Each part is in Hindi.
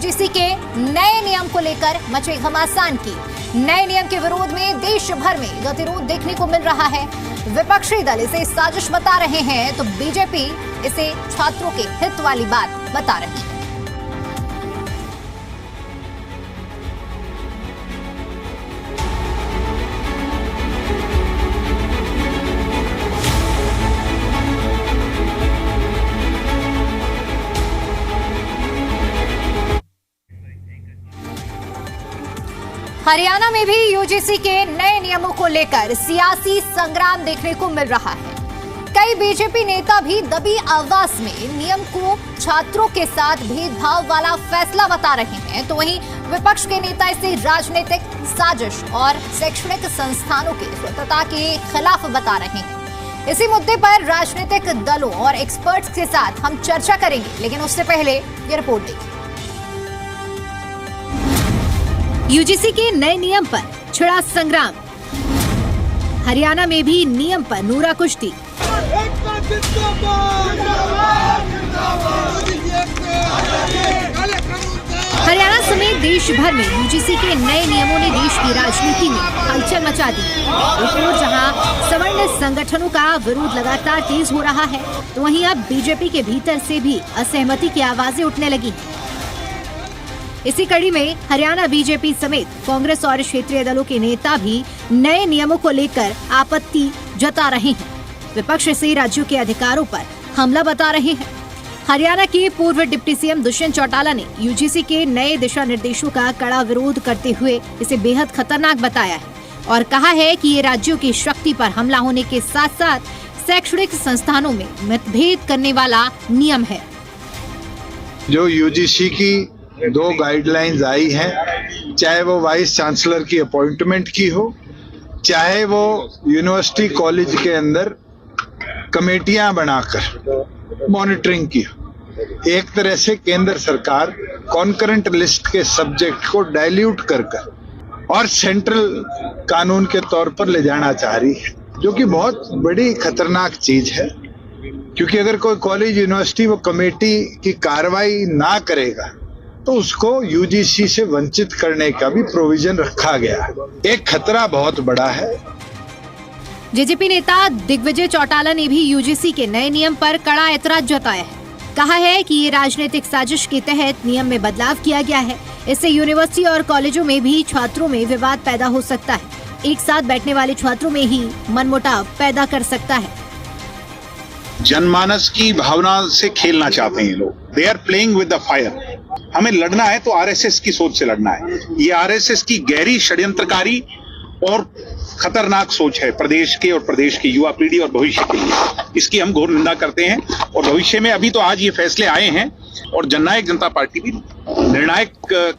यूजीसी के नए नियम को लेकर मचे घमासान की। नए नियम के विरोध में देश भर में गतिरोध देखने को मिल रहा है। विपक्षी दल इसे साजिश बता रहे हैं तो बीजेपी इसे छात्रों के हित वाली बात बता रही है। हरियाणा में भी यूजीसी के नए नियमों को लेकर सियासी संग्राम देखने को मिल रहा है। कई बीजेपी नेता भी दबी आवाज में नियम को छात्रों के साथ भेदभाव वाला फैसला बता रहे हैं, तो वहीं विपक्ष के नेता इसे राजनीतिक साजिश और शैक्षणिक संस्थानों की स्वतंत्रता के खिलाफ बता रहे हैं। इसी मुद्दे पर राजनीतिक दलों और एक्सपर्ट्स के साथ हम चर्चा करेंगे, लेकिन उससे पहले ये रिपोर्ट देखिए। यूजीसी के नए नियम पर छिड़ा संग्राम। हरियाणा में भी नियम पर नूरा कुश्ती। हरियाणा समेत देश भर में यूजीसी के नए नियमों ने देश की राजनीति में हलचल मचा दी। एक ओर जहां सवर्ण संगठनों का विरोध लगातार तेज हो रहा है, तो वहीं अब बीजेपी के भीतर से भी असहमति की आवाजें उठने लगी। इसी कड़ी में हरियाणा बीजेपी समेत कांग्रेस और क्षेत्रीय दलों के नेता भी नए नियमों को लेकर आपत्ति जता रहे हैं। विपक्ष से राज्यों के अधिकारों पर हमला बता रहे हैं। हरियाणा के पूर्व डिप्टी सीएम दुष्यंत चौटाला ने यूजीसी के नए दिशा निर्देशों का कड़ा विरोध करते हुए इसे बेहद खतरनाक बताया है और कहा है कि ये राज्यों की शक्ति पर हमला होने के साथ साथ शैक्षणिक संस्थानों में मतभेद करने वाला नियम है। जो यूजीसी की 2 गाइडलाइंस आई हैं, चाहे वो वाइस चांसलर की अपॉइंटमेंट की हो, चाहे वो यूनिवर्सिटी कॉलेज के अंदर कमेटियां बनाकर मॉनिटरिंग की हो, एक तरह से केंद्र सरकार कॉन्करेंट लिस्ट के सब्जेक्ट को डाइल्यूट कर और सेंट्रल कानून के तौर पर ले जाना चाह रही है, जो कि बहुत बड़ी खतरनाक चीज है। क्योंकि अगर कोई कॉलेज यूनिवर्सिटी वो कमेटी की कार्रवाई ना करेगा तो उसको यूजीसी से वंचित करने का भी प्रोविजन रखा गया है। एक खतरा बहुत बड़ा है। जेजेपी नेता दिग्विजय चौटाला ने भी यूजीसी के नए नियम पर कड़ा ऐतराज जताया है। कहा है कि ये राजनीतिक साजिश के तहत नियम में बदलाव किया गया है। इससे यूनिवर्सिटी और कॉलेजों में भी छात्रों में विवाद पैदा हो सकता है। एक साथ बैठने वाले छात्रों में ही मनमुटाव पैदा कर सकता है। जनमानस की भावना से खेलना चाहते हैं लोग। They are playing with the fire. हमें लड़ना है तो आरएसएस की सोच से लड़ना है। ये आरएसएस की गहरी षड्यंत्रकारी और खतरनाक सोच है प्रदेश के और प्रदेश की युवा पीढ़ी और भविष्य के लिए। इसकी हम घोर निंदा करते हैं और भविष्य में अभी तो आज ये फैसले आए हैं और जननायक जनता पार्टी भी निर्णायक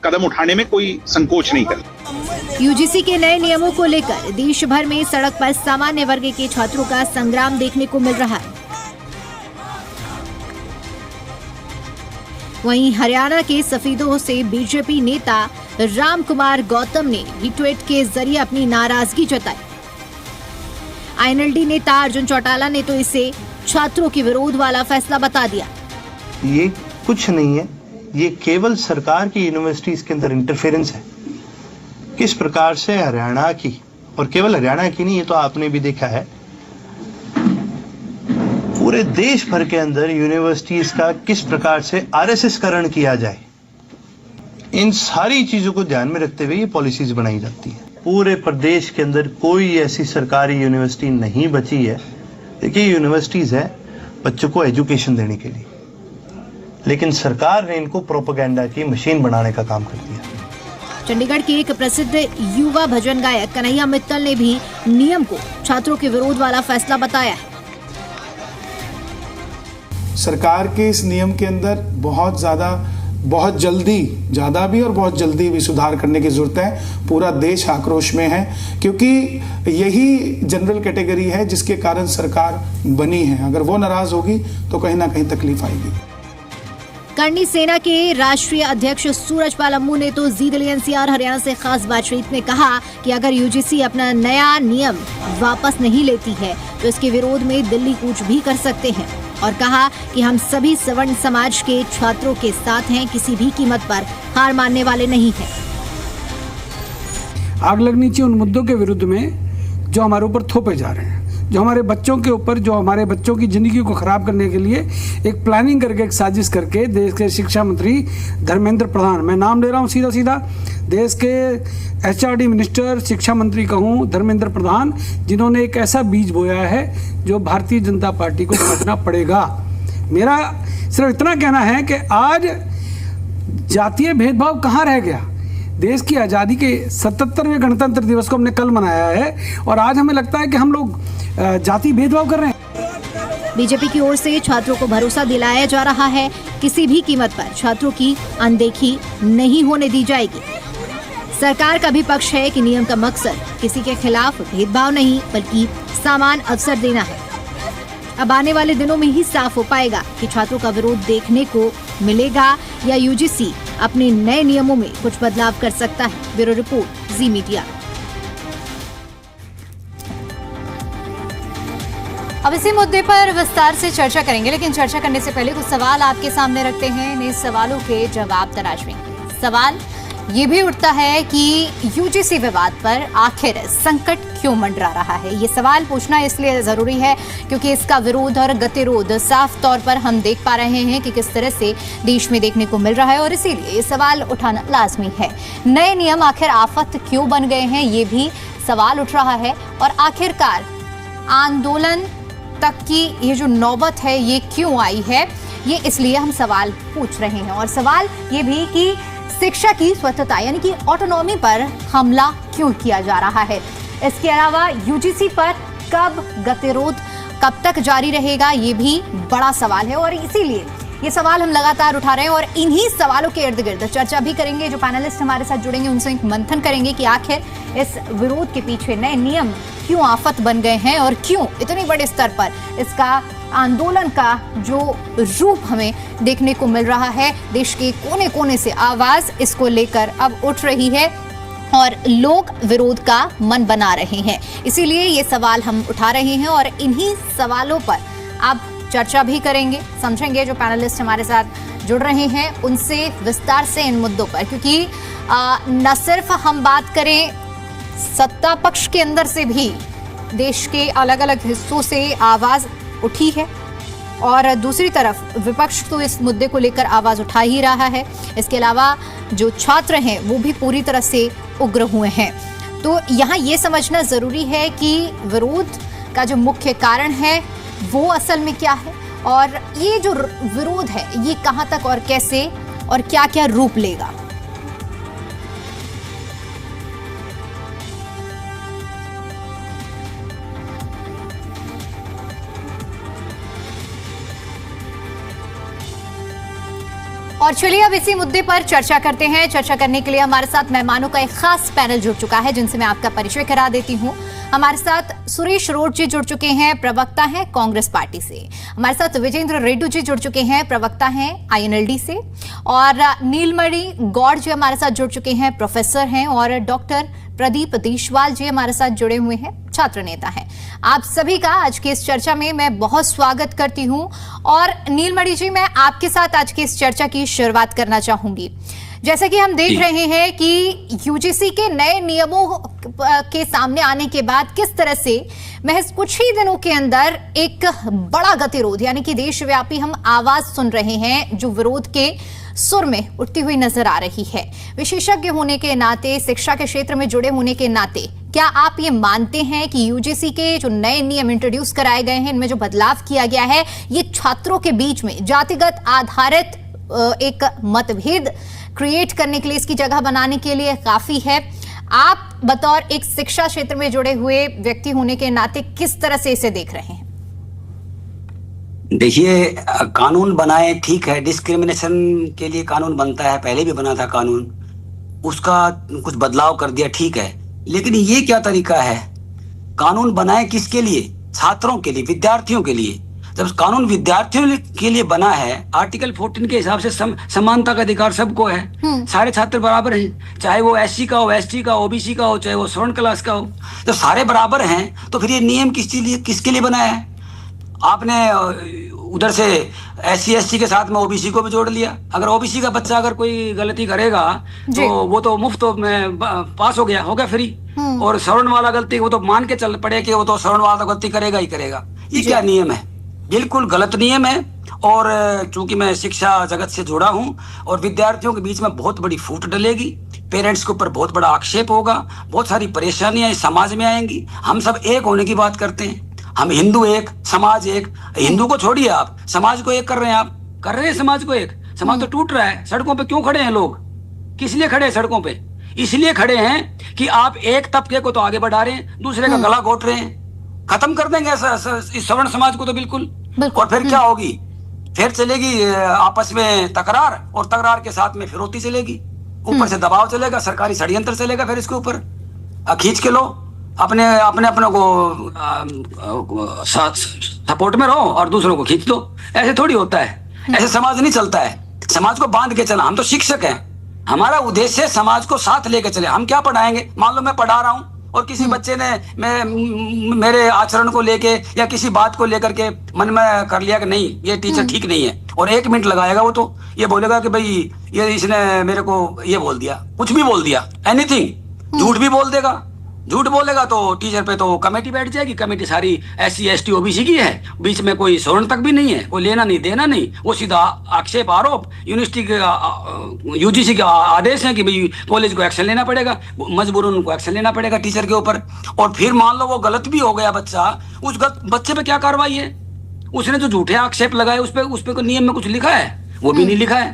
कदम उठाने में कोई संकोच नहीं करती। यूजीसी के नए नियमों को लेकर देश भर में सड़क पर सामान्य वर्ग के छात्रों का संग्राम देखने को मिल रहा है। वहीं हरियाणा के सफीदों से बीजेपी नेता राम कुमार गौतम ने भी ट्वीट के जरिए अपनी नाराजगी जताई। आईएनएलडी नेता अर्जुन चौटाला ने तो इसे छात्रों के विरोध वाला फैसला बता दिया। ये कुछ नहीं है, ये केवल सरकार की यूनिवर्सिटीज के अंदर इंटरफेरेंस है। किस प्रकार से हरियाणा की, और केवल हरियाणा की नहीं, ये तो आपने भी देखा है, पूरे देश भर के अंदर यूनिवर्सिटीज का किस प्रकार से आरएसएस करण किया जाए, इन सारी चीजों को ध्यान में रखते हुए ये पॉलिसीज बनाई जाती है। पूरे प्रदेश के अंदर कोई ऐसी सरकारी यूनिवर्सिटी नहीं बची है। देखिए, यूनिवर्सिटीज है बच्चों को एजुकेशन देने के लिए, लेकिन सरकार ने इनको प्रोपेगेंडा की मशीन बनाने का काम कर दिया। चंडीगढ़ के एक प्रसिद्ध युवा भजन गायक कन्हैया मित्तल ने भी नियम को छात्रों के विरोध वाला फैसला बताया है। सरकार के इस नियम के अंदर बहुत जल्दी भी सुधार करने की जरूरत है। पूरा देश आक्रोश में है, क्योंकि यही जनरल कैटेगरी है जिसके कारण सरकार बनी है। अगर वो नाराज होगी तो कहीं ना कहीं तकलीफ आएगी। करनी सेना के राष्ट्रीय अध्यक्ष सूरजपाल अम्मू ने तो जी दिल्ली एनसीआर हरियाणा से खास बातचीत में कहा कि अगर यूजीसी अपना नया नियम वापस नहीं लेती है तो इसके विरोध में दिल्ली कूच भी कर सकते हैं। और कहा कि हम सभी सवर्ण समाज के छात्रों के साथ हैं, किसी भी कीमत पर हार मानने वाले नहीं हैं। आग लगनी चाहिए उन मुद्दों के विरुद्ध में जो हमारे ऊपर थोपे जा रहे हैं, जो हमारे बच्चों के ऊपर, जो हमारे बच्चों की जिंदगी को खराब करने के लिए एक प्लानिंग करके, एक साजिश करके देश के शिक्षा मंत्री धर्मेंद्र प्रधान, मैं नाम ले रहा हूँ सीधा सीधा, देश के एचआरडी मिनिस्टर, शिक्षा मंत्री कहूँ धर्मेंद्र प्रधान, जिन्होंने एक ऐसा बीज बोया है जो भारतीय जनता पार्टी को काटना पड़ेगा। मेरा सिर्फ इतना कहना है कि आज जातीय भेदभाव कहाँ रह गया। देश की आज़ादी के 77वें गणतंत्र दिवस को हमने कल मनाया है और आज हमें लगता है कि हम लोग जाति भेदभाव कर रहे हैं। बीजेपी की ओर से छात्रों को भरोसा दिलाया जा रहा है, किसी भी कीमत पर छात्रों की अनदेखी नहीं होने दी जाएगी। सरकार का भी पक्ष है कि नियम का मकसद किसी के खिलाफ भेदभाव नहीं बल्कि समान अवसर देना है। अब आने वाले दिनों में ही साफ हो पाएगा कि छात्रों का विरोध देखने को मिलेगा या यूजीसी अपने नए नियमों में कुछ बदलाव कर सकता है। ब्यूरो रिपोर्ट, जी मीडिया। अब इसी मुद्दे पर विस्तार से चर्चा करेंगे, लेकिन चर्चा करने से पहले कुछ सवाल आपके सामने रखते हैं। इन सवालों के जवाब तलाश में सवाल ये भी उठता है कि यूजीसी विवाद पर आखिर संकट क्यों मंडरा रहा है। ये सवाल पूछना इसलिए जरूरी है क्योंकि इसका विरोध और गतिरोध साफ तौर पर हम देख पा रहे हैं कि किस तरह से देश में देखने को मिल रहा है और इसीलिए ये सवाल उठाना लाजमी है। नए नियम आखिर आफत क्यों बन गए हैं, ये भी सवाल उठ रहा है और आखिरकार आंदोलन तक की ये जो नौबत है ये क्यों आई है, ये इसलिए हम सवाल पूछ रहे हैं। और सवाल ये भी कि शिक्षा की स्वतंत्रता यानी कि ऑटोनॉमी पर हमला क्यों किया जा रहा है। इसके अलावा यूजीसी पर कब गतिरोध कब तक जारी रहेगा, ये भी बड़ा सवाल है और इसीलिए ये सवाल हम लगातार उठा रहे हैं और इन्हीं सवालों के इर्द गिर्द चर्चा भी करेंगे। जो पैनलिस्ट हमारे साथ जुड़ेंगे उनसे एक मंथन करेंगे कि आखिर इस विरोध के पीछे नए नियम क्यों आफत बन गए हैं और क्यों इतने बड़े स्तर पर इसका आंदोलन का जो रूप हमें देखने को मिल रहा है। देश के कोने कोने से आवाज इसको लेकर अब उठ रही है और लोग विरोध का मन बना रहे हैं। इसीलिए ये सवाल हम उठा रहे हैं और इन्हीं सवालों पर अब चर्चा भी करेंगे, समझेंगे। जो पैनलिस्ट हमारे साथ जुड़ रहे हैं उनसे विस्तार से इन मुद्दों पर, क्योंकि न सिर्फ हम बात करें सत्ता पक्ष के अंदर से भी देश के अलग अलग हिस्सों से आवाज उठी है और दूसरी तरफ विपक्ष तो इस मुद्दे को लेकर आवाज उठा ही रहा है। इसके अलावा जो छात्र हैं वो भी पूरी तरह से उग्र हुए हैं। तो यहाँ ये समझना जरूरी है कि विरोध का जो मुख्य कारण है वो असल में क्या है और ये जो विरोध है ये कहाँ तक और कैसे और क्या क्या रूप लेगा। और चलिए अब इसी मुद्दे पर चर्चा करते हैं। चर्चा करने के लिए हमारे साथ मेहमानों का एक खास पैनल जुड़ चुका है जिनसे मैं आपका परिचय करा देती हूं। हमारे साथ सुरेश रोड जी जुड़ चुके हैं, प्रवक्ता हैं कांग्रेस पार्टी से। हमारे साथ विजेंद्र रेड्डी जी जुड़ चुके हैं, प्रवक्ता हैं आईएनएलडी से। और नीलमणि गौड़ जी हमारे साथ जुड़ चुके हैं, प्रोफेसर हैं। और डॉक्टर प्रदीप देशवाल जी हमारे साथ जुड़े हुए हैं, छात्र नेता हैं। आप सभी का आज की इस चर्चा में मैं बहुत स्वागत करती हूं। और नीलमणि जी, मैं आपके साथ आज की इस चर्चा की शुरुआत करना चाहूंगी। जैसे कि हम देख रहे हैं कि यूजीसी के नए नियमों के सामने आने के बाद किस तरह से महज कुछ ही दिनों के अंदर एक बड़ा गतिरोध यानी कि देशव्यापी हम आवाज सुन रहे हैं जो विरोध के सुर में उठती हुई नजर आ रही है। विशेषज्ञ होने के नाते, शिक्षा के क्षेत्र में जुड़े होने के नाते, क्या आप ये मानते हैं कि यूजीसी के जो नए नियम इंट्रोड्यूस कराए गए हैं, इनमें जो बदलाव किया गया है, ये छात्रों के बीच में जातिगत आधारित एक मतभेद क्रिएट करने के लिए, इसकी जगह बनाने के लिए काफी है? आप बतौर एक शिक्षा क्षेत्र में जुड़े हुए व्यक्ति होने के नाते किस तरह से इसे देख रहे हैं? देखिए, कानून बनाए ठीक है, डिस्क्रिमिनेशन के लिए कानून बनता है, पहले भी बना था कानून, उसका कुछ बदलाव कर दिया ठीक है, लेकिन ये क्या तरीका है? कानून बनाए किसके लिए? छात्रों के लिए, विद्यार्थियों के लिए। जब कानून विद्यार्थियों के लिए बना है, आर्टिकल 14 के हिसाब से समानता का अधिकार सबको है, सारे छात्र बराबर हैं, चाहे वो एससी का हो, एसटी का, ओबीसी का हो, चाहे वो स्वर्ण क्लास का हो। जब सारे बराबर हैं तो फिर ये नियम किसके लिए बनाया है? आपने उधर से SC ST के साथ में OBC को भी जोड़ लिया। अगर OBC का बच्चा अगर कोई गलती करेगा तो वो तो मुफ्त में पास हो गया फ्री। और श्रवण वाला गलती वो तो मान के चल पड़े कि वो तो श्रवण वाला तो गलती करेगा ही करेगा। ये क्या नियम है? बिल्कुल गलत नियम है। और चूंकि मैं शिक्षा जगत से जुड़ा हूं और विद्यार्थियों के बीच में बहुत बड़ी फूट डलेगी, पेरेंट्स के ऊपर बहुत बड़ा आक्षेप होगा, बहुत सारी परेशानियां इस समाज में आएंगी। हम सब एक होने की बात करते हैं, हम हिंदू एक, समाज एक। हिंदू को छोड़िए, आप समाज को एक कर रहे हैं, आप कर रहे हैं समाज को एक। समाज तो टूट रहा है। सड़कों पे क्यों खड़े हैं लोग? किस लिए खड़े हैं सड़कों पे? इसलिए खड़े हैं कि आप एक तबके को तो आगे बढ़ा रहे हैं, दूसरे का गला घोट रहे हैं। खत्म कर देंगे इस सवर्ण समाज को तो बिल्कुल। और फिर क्या होगी? फिर चलेगी आपस में तकरार, और तकरार के साथ में फिरौती चलेगी, ऊपर से दबाव चलेगा, सरकारी षड्यंत्र चलेगा। फिर इसके ऊपर खींच के लो, अपने को सपोर्ट में रहो और दूसरों को खींच दो। ऐसे थोड़ी होता है, ऐसे समाज नहीं चलता है। समाज को बांध के चला। हम तो शिक्षक हैं, हमारा उद्देश्य समाज को साथ लेके चले। हम क्या पढ़ाएंगे? मान लो मैं पढ़ा रहा हूँ और किसी बच्चे ने मेरे आचरण को लेके या किसी बात को लेकर के मन में कर लिया कि नहीं ये टीचर ठीक नहीं है, और 1 मिनट लगाएगा वो तो ये बोलेगा कि भाई ये इसने मेरे को ये बोल दिया, कुछ भी बोल दिया, एनीथिंग, झूठ भी बोल देगा। झूठ बोलेगा तो टीचर पे तो कमेटी बैठ जाएगी। कमेटी सारी SC ST OBC की है, बीच में कोई सवर्ण तक भी नहीं है, कोई लेना नहीं देना नहीं। वो सीधा आक्षेप, आरोप, यूनिवर्सिटी के UGC के आदेश है कि भाई कॉलेज को एक्शन लेना पड़ेगा, मजबूरन उनको एक्शन लेना पड़ेगा टीचर के ऊपर। और फिर मान लो वो गलत भी हो गया बच्चा, उस बच्चे पे क्या कार्रवाई है? उसने जो झूठे आक्षेप लगाए उस पे कोई नियम में कुछ लिखा है? वो भी नहीं लिखा है।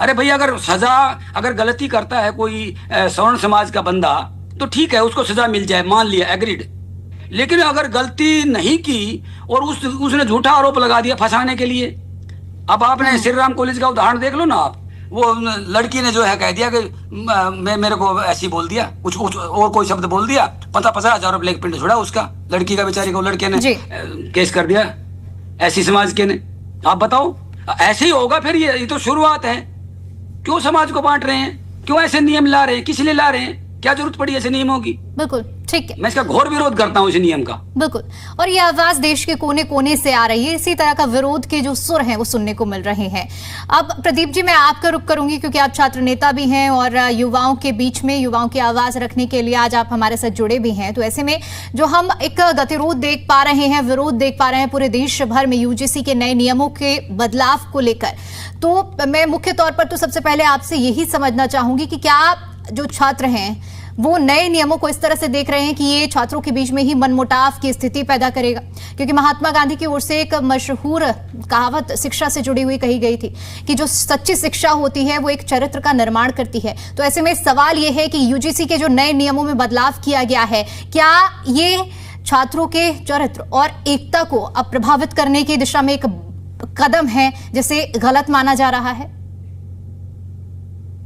अरे भाई अगर सजा, अगर गलती करता है कोई सवर्ण समाज का बंदा तो ठीक है, उसको सजा मिल जाए, मान लिया, एग्रीड। लेकिन अगर गलती नहीं की और उसने झूठा आरोप लगा दिया फंसाने के लिए। अब आपने श्री राम कॉलेज का उदाहरण देख लो ना आप। वो लड़की ने जो है कह दिया कि मेरे को ऐसी बोल दिया, कुछ और कोई शब्द बोल दिया, 50,000 रुपये लेके पिंड छोड़ा उसका, लड़की का बेचारी को लड़के ने केस कर दिया ऐसी समाज के ने। आप बताओ, ऐसे ही होगा फिर। ये तो शुरुआत है। क्यों समाज को बांट रहे हैं? क्यों ऐसे नियम ला रहे हैं? किस लिए ला रहे हैं? क्या जरूरत पड़ी ऐसे नियमों की? बिल्कुल ठीक है, मैं इसका घोर विरोध करता हूँ इस नियम का। बिल्कुल। और ये आवाज देश के कोने कोने से आ रही है। इसी तरह का विरोध के जो सुर हैं वो सुनने को मिल रहे हैं। अब प्रदीप जी, मैं आपका रुख करूंगी क्योंकि आप छात्र नेता भी हैं और युवाओं के बीच में युवाओं की आवाज रखने के लिए आज आप हमारे साथ जुड़े भी हैं। तो ऐसे में जो हम एक गतिरोध देख पा रहे हैं, विरोध देख पा रहे हैं पूरे देश भर में UGC के नए नियमों के बदलाव को लेकर, तो मैं मुख्य तौर पर तो सबसे पहले आपसे यही समझना चाहूंगी कि क्या जो छात्र हैं वो नए नियमों को इस तरह से देख रहे हैं कि ये छात्रों के बीच में ही मनमुटाव की स्थिति पैदा करेगा? क्योंकि महात्मा गांधी की ओर से एक मशहूर कहावत शिक्षा से जुड़ी हुई कही गई थी कि जो सच्ची शिक्षा होती है वो एक चरित्र का निर्माण करती है। तो ऐसे में सवाल ये है कि UGC के जो नए नियमों में बदलाव किया गया है, क्या ये छात्रों के चरित्र और एकता को अब प्रभावित करने की दिशा में एक कदम है जिसे गलत माना जा रहा है?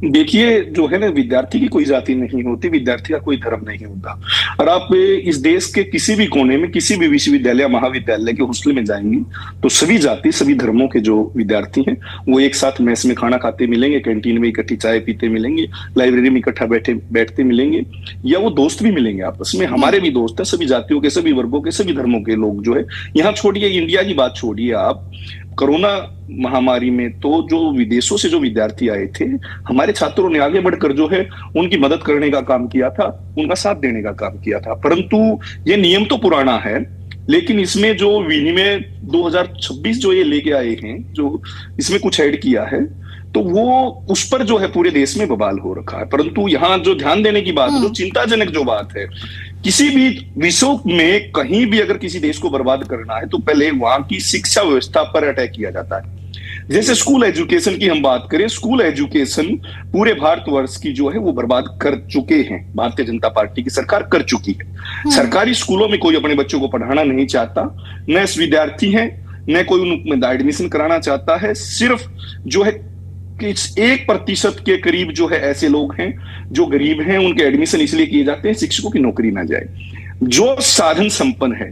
देखिए, जो है ना, विद्यार्थी की कोई जाति नहीं होती, विद्यार्थी का कोई धर्म नहीं होता। और आप इस देश के किसी भी कोने में, किसी भी विश्वविद्यालय, महाविद्यालय के हॉस्टल में जाएंगे तो सभी जाति, सभी धर्मों के जो विद्यार्थी हैं वो एक साथ मेस में खाना खाते मिलेंगे, कैंटीन में इकट्ठी चाय पीते मिलेंगे, लाइब्रेरी में इकट्ठा बैठते मिलेंगे, या वो दोस्त भी मिलेंगे आपस में। हमारे भी दोस्त हैं, सभी जातियों के, सभी वर्गों के, सभी धर्मों के लोग जो है। यहाँ छोड़िए इंडिया की बात, छोड़िए आप कोरोना महामारी में तो जो विदेशों से जो विद्यार्थी आए थे, हमारे छात्रों ने आगे बढ़कर जो है उनकी मदद करने का काम किया था, उनका साथ देने का काम किया था। परंतु ये नियम तो पुराना है, लेकिन इसमें जो विनिमय 2026 जो ये लेके आए हैं, जो इसमें कुछ ऐड किया है, तो वो उस पर जो है पूरे देश में बवाल हो रखा है। परंतु यहाँ जो ध्यान देने की बात, जो चिंताजनक जो बात है, किसी भी विश्व में कहीं भी अगर किसी देश को बर्बाद करना है तो पहले वहां की शिक्षा व्यवस्था पर अटैक किया जाता है। जैसे स्कूल एजुकेशन की हम बात करें, स्कूल एजुकेशन पूरे भारतवर्ष की जो है वो बर्बाद कर चुके हैं, भारतीय जनता पार्टी की सरकार कर चुकी है। सरकारी स्कूलों में कोई अपने बच्चों को पढ़ाना नहीं चाहता, न विद्यार्थी हैं, न कोई उनमें एडमिशन कराना चाहता है। सिर्फ जो है 1% के करीब जो है ऐसे लोग हैं जो गरीब हैं, उनके एडमिशन इसलिए किए जाते हैं शिक्षकों की नौकरी ना जाए। जो साधन संपन्न है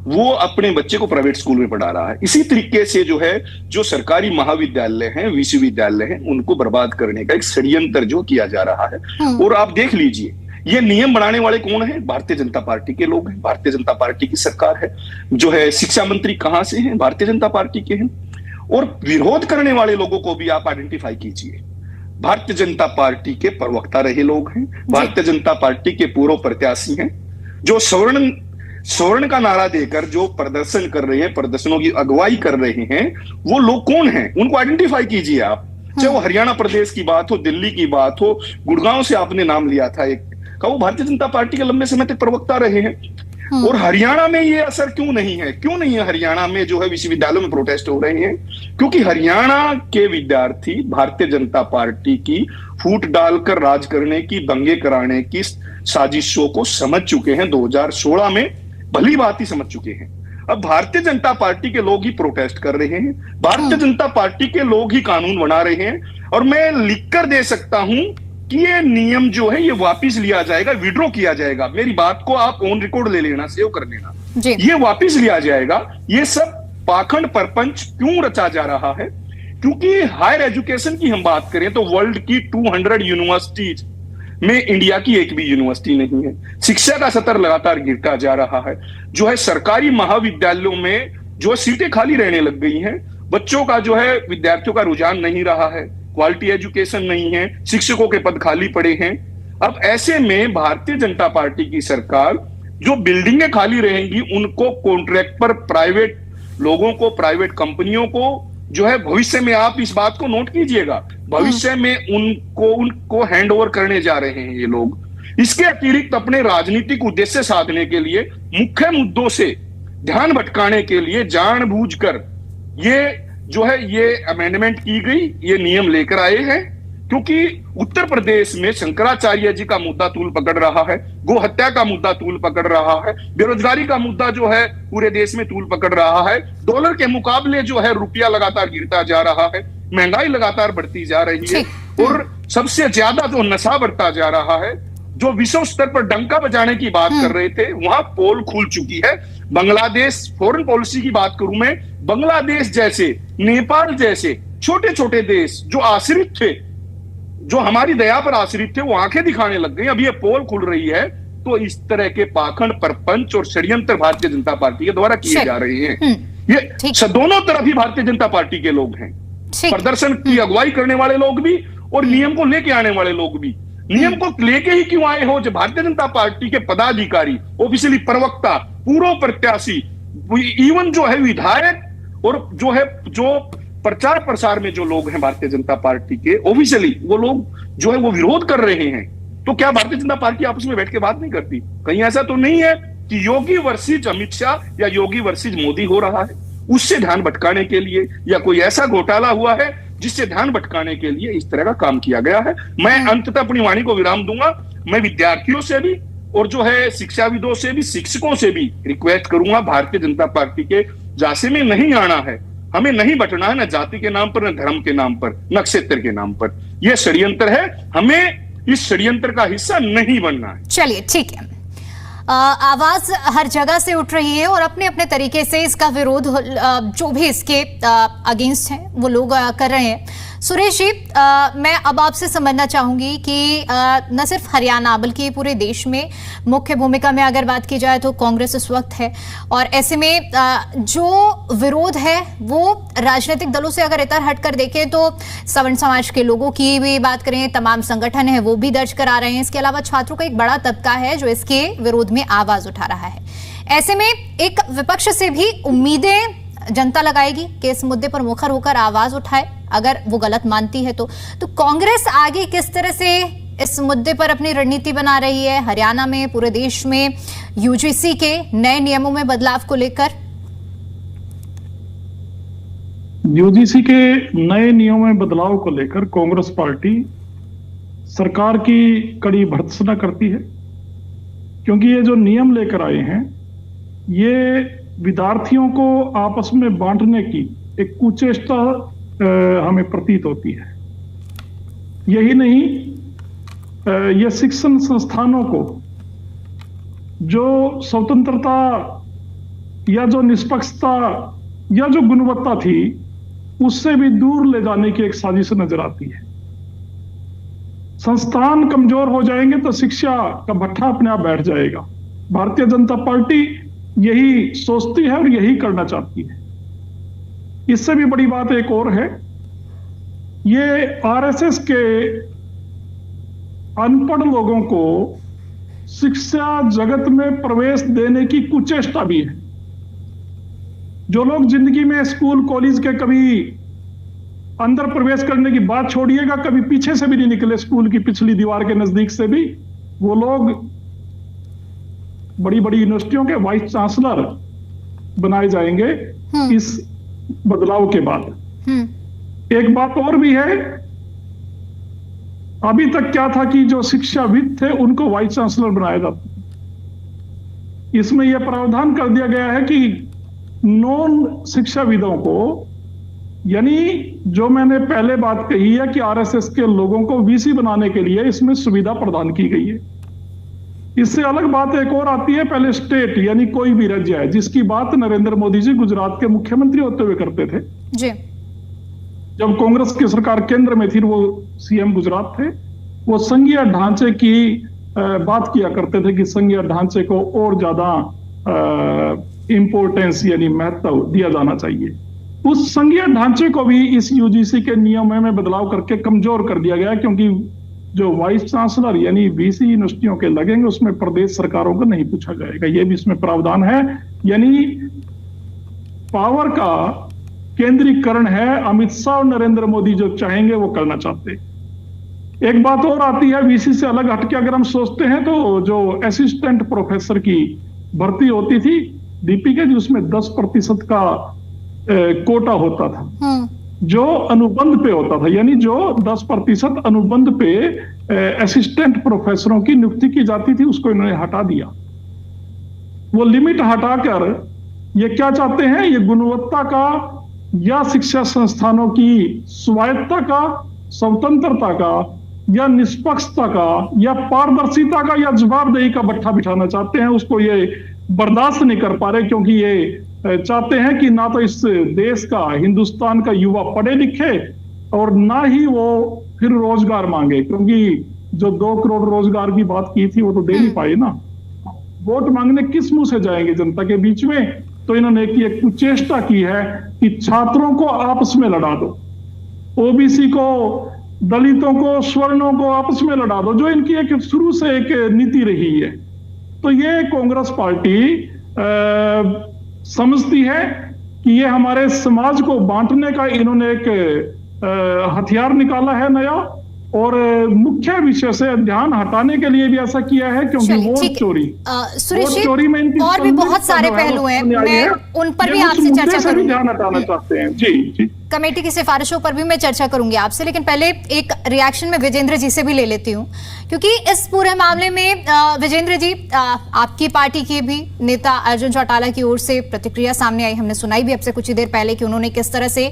वो अपने बच्चे को प्राइवेट स्कूल में पढ़ा रहा है। इसी तरीके से जो है जो सरकारी महाविद्यालय हैं, विश्वविद्यालय हैं, उनको बर्बाद करने का एक षड्यंत्र जो किया जा रहा है। और आप देख लीजिए, ये नियम बनाने वाले कौन है? भारतीय जनता पार्टी के लोग हैं, भारतीय जनता पार्टी की सरकार है। जो है शिक्षा मंत्री कहां से हैं? भारतीय जनता पार्टी के हैं। और विरोध करने वाले लोगों को भी आप आइडेंटिफाई कीजिए। भारतीय जनता पार्टी के प्रवक्ता रहे लोग हैं, भारतीय जनता पार्टी के पूर्व प्रत्याशी हैं, जो स्वर्ण का नारा देकर जो प्रदर्शन कर रहे हैं, प्रदर्शनों की अगुवाई कर रहे हैं, वो लोग कौन हैं, उनको आइडेंटिफाई कीजिए आप। चाहे वो हरियाणा प्रदेश की बात हो, दिल्ली की बात हो, गुड़गांव से आपने नाम लिया था एक का, वो भारतीय जनता पार्टी के लंबे समय तक प्रवक्ता रहे हैं। और हरियाणा में ये असर क्यों नहीं है हरियाणा में जो है विश्वविद्यालयों में प्रोटेस्ट हो रहे हैं? क्योंकि हरियाणा के विद्यार्थी भारतीय जनता पार्टी की फूट डालकर राज करने की, दंगे कराने की साजिशों को समझ चुके हैं। 2016 में भली भांति समझ चुके हैं। अब भारतीय जनता पार्टी के लोग ही प्रोटेस्ट कर रहे हैं, भारतीय जनता पार्टी के लोग ही कानून बना रहे हैं। और मैं लिखकर दे सकता हूं कि ये नियम जो है ये वापस लिया जाएगा, विड्रॉ किया जाएगा। मेरी बात को आप ऑन रिकॉर्ड ले लेना, सेव कर लेना, ये वापस लिया जाएगा। ये सब पाखंड परपंच क्यों रचा जा रहा है? क्योंकि हायर एजुकेशन की हम बात करें तो वर्ल्ड की 200 यूनिवर्सिटीज में इंडिया की एक भी यूनिवर्सिटी नहीं है। शिक्षा का स्तर लगातार गिरता जा रहा है। जो है सरकारी महाविद्यालयों में जो सीटें खाली रहने लग गई हैं, बच्चों का जो है विद्यार्थियों का रुझान नहीं रहा है, क्वालिटी एजुकेशन नहीं है, शिक्षकों के पद खाली पड़े हैं। अब ऐसे में भारतीय जनता पार्टी की सरकार जो बिल्डिंगें खाली रहेंगी उनको कॉन्ट्रैक्ट पर प्राइवेट लोगों को, प्राइवेट कंपनियों को जो है भविष्य में, आप इस बात को नोट कीजिएगा, भविष्य में उनको हैंड ओवर करने जा रहे हैं ये लोग। इसके अतिरिक्त अपने राजनीतिक उद्देश्य साधने के लिए, मुख्य मुद्दों से ध्यान भटकाने के लिए जानबूझकर ये जो है ये अमेंडमेंट की गई, ये नियम लेकर आए हैं। क्योंकि उत्तर प्रदेश में शंकराचार्य जी का मुद्दा तूल पकड़ रहा है, गो हत्या का मुद्दा तूल पकड़ रहा है, बेरोजगारी का मुद्दा जो है पूरे देश में तूल पकड़ रहा है, डॉलर के मुकाबले जो है रुपया लगातार गिरता जा रहा है, महंगाई लगातार बढ़ती जा रही है, और सबसे ज्यादा जो नशा बढ़ता जा रहा है। जो विश्व स्तर पर डंका बजाने की बात कर रहे थे, वहां पोल खुल चुकी है। बांग्लादेश, फॉरेन पॉलिसी की बात करूं मैं, बांग्लादेश जैसे, नेपाल जैसे छोटे छोटे देश जो आश्रित थे, जो हमारी दया पर आश्रित थे, वो आंखें दिखाने लग गई। अब ये पोल खुल रही है। तो इस तरह के पाखंड, परपंच और षड्यंत्र भारतीय जनता पार्टी के द्वारा किए जा रहे हैं। ये दोनों तरफ ही भारतीय जनता पार्टी के लोग हैं, प्रदर्शन की अगुवाई करने वाले लोग भी और नियम को लेके आने वाले लोग भी। नियम को लेके ही क्यों आए हो? जब भारतीय जनता पार्टी के पदाधिकारी, ऑफिशियली प्रवक्ता, पूर्व प्रत्याशी, इवन जो है विधायक और जो है जो प्रचार प्रसार में जो लोग हैं भारतीय जनता पार्टी के ऑफिशियली, वो लोग जो है वो विरोध कर रहे हैं, तो क्या भारतीय जनता पार्टी आपस में बैठ के बात नहीं करती? कहीं ऐसा तो नहीं है कि योगी वर्सेज अमित शाह या योगी वर्सेज मोदी हो रहा है, उससे ध्यान भटकाने के लिए, या कोई ऐसा घोटाला हुआ है जिससे ध्यान भटकाने के लिए इस तरह का काम किया गया है? मैं अंततः अपनी वाणी को विराम दूंगा। मैं विद्यार्थियों से भी और जो है शिक्षाविदों से भी, शिक्षकों से भी रिक्वेस्ट करूंगा, भारतीय जनता पार्टी के जासे में नहीं आना है। हमें नहीं बटना है, न जाति के नाम पर, न धर्म के नाम पर, न क्षेत्र के नाम पर। यह षड्यंत्र है, हमें इस षड्यंत्र का हिस्सा नहीं बनना है। चलिए ठीक है। आवाज हर जगह से उठ रही है और अपने अपने तरीके से इसका विरोध जो भी इसके अगेंस्ट हैं वो लोग कर रहे हैं। सुरेश जी, मैं अब आपसे समझना चाहूंगी कि न सिर्फ हरियाणा बल्कि पूरे देश में मुख्य भूमिका में अगर बात की जाए तो कांग्रेस इस वक्त है, और ऐसे में जो विरोध है वो राजनीतिक दलों से अगर इतर हट कर देखें तो सवर्ण समाज के लोगों की भी बात करें, तमाम संगठन है वो भी दर्ज करा रहे हैं। इसके अलावा छात्रों का एक बड़ा तबका है जो इसके विरोध में आवाज उठा रहा है। ऐसे में एक विपक्ष से भी उम्मीदें जनता लगाएगी कि इस मुद्दे पर मुखर होकर आवाज उठाए, अगर वो गलत मानती है तो कांग्रेस आगे किस तरह से इस मुद्दे पर अपनी रणनीति बना रही है हरियाणा में, पूरे देश में यूजीसी के नए नियमों में बदलाव को लेकर? यूजीसी के नए नियमों में बदलाव को लेकर कांग्रेस पार्टी सरकार की कड़ी भर्त्सना करती है, क्योंकि ये जो नियम लेकर आए हैं ये विद्यार्थियों को आपस में बांटने की एक कुचेष्टा हमें प्रतीत होती है। यही नहीं, ये शिक्षण संस्थानों को जो स्वतंत्रता या जो निष्पक्षता या जो गुणवत्ता थी उससे भी दूर ले जाने की एक साजिश नजर आती है। संस्थान कमजोर हो जाएंगे तो शिक्षा का भट्ठा अपने आप बैठ जाएगा। भारतीय जनता पार्टी यही सोचती है और यही करना चाहती है। इससे भी बड़ी बात एक और है, ये आरएसएस के अनपढ़ लोगों को शिक्षा जगत में प्रवेश देने की कुचेष्टा भी है। जो लोग जिंदगी में स्कूल कॉलेज के कभी अंदर प्रवेश करने की बात छोड़िएगा, कभी पीछे से भी नहीं निकले स्कूल की पिछली दीवार के नजदीक से भी, वो लोग बड़ी बड़ी यूनिवर्सिटियों के वाइस चांसलर बनाए जाएंगे इस बदलाव के बाद। एक बात और भी है, अभी तक क्या था कि जो शिक्षाविद थे उनको वाइस चांसलर बनाया जाता। इसमें यह प्रावधान कर दिया गया है कि नॉन शिक्षाविदों को, यानी जो मैंने पहले बात कही है कि आरएसएस के लोगों को वीसी बनाने के लिए इसमें सुविधा प्रदान की गई है। इससे अलग बात एक और आती है, पहले स्टेट यानी कोई भी राज्य है, जिसकी बात नरेंद्र मोदी जी गुजरात के मुख्यमंत्री होते हुए करते थे जी। जब कांग्रेस की सरकार केंद्र में थी, वो सीएम गुजरात थे, वो संघीय ढांचे की बात किया करते थे कि संघीय ढांचे को और ज्यादा इंपॉर्टेंस यानी महत्व दिया जाना चाहिए। उस संघीय ढांचे को भी इस यूजीसी के नियमों में बदलाव करके कमजोर कर दिया गया, क्योंकि जो वाइस चांसलर यानी वीसी यूनिवर्सिटियों के लगेंगे उसमें प्रदेश सरकारों को नहीं पूछा जाएगा। ये भी इसमें प्रावधान है, यानी पावर का केंद्रीकरण है। अमित शाह और नरेंद्र मोदी जो चाहेंगे वो करना चाहते हैं। एक बात और आती है, वीसी से अलग हटके अगर हम सोचते हैं तो जो असिस्टेंट प्रोफेसर की भर्ती होती थी दीपिका जी, उसमें 10% का कोटा होता था जो अनुबंध पे होता था, यानी जो 10% अनुबंध पे असिस्टेंट प्रोफेसरों की नियुक्ति की जाती थी, उसको इन्होंने हटा दिया। वो लिमिट हटाकर ये क्या चाहते हैं, ये गुणवत्ता का या शिक्षा संस्थानों की स्वायत्तता का, स्वतंत्रता का या निष्पक्षता का या पारदर्शिता का या जवाबदेही का बट्ठा बिठाना चाहते हैं। उसको ये बर्दाश्त नहीं कर पा रहे, क्योंकि ये चाहते हैं कि ना तो इस देश का, हिंदुस्तान का युवा पढ़े लिखे और ना ही वो फिर रोजगार मांगे, क्योंकि जो 2 करोड़ रोजगार की बात की थी वो तो दे नहीं पाए ना। वोट मांगने किस मुंह से जाएंगे जनता के बीच में? तो इन्होंने एक कुचेष्टा की है कि छात्रों को आपस में लड़ा दो, ओबीसी को, दलितों को, स्वर्णों को आपस में लड़ा दो, जो इनकी एक शुरू से एक नीति रही है। तो ये कांग्रेस पार्टी समझती है कि ये हमारे समाज को बांटने का इन्होंने एक हथियार निकाला है नया, और मुख्य विषय से ध्यान हटाने के लिए भी ऐसा किया है, क्योंकि वोट चोरी, सुरेश जी, चोरी में इनकी और भी बहुत सारे पहलू हैं, मैं उन पर भी आपसे चर्चा करूंगी। ध्यान हटाना चाहते हैं जी। कमेटी की सिफारिशों पर भी मैं चर्चा करूंगी आपसे, लेकिन पहले एक रिएक्शन में विजेंद्र जी से भी ले लेती हूं, क्योंकि इस पूरे मामले में विजेंद्र जी, आपकी पार्टी के भी नेता अर्जुन चौटाला की ओर से प्रतिक्रिया सामने आई, हमने सुनाई भी आपसे कुछ ही देर पहले कि उन्होंने किस तरह से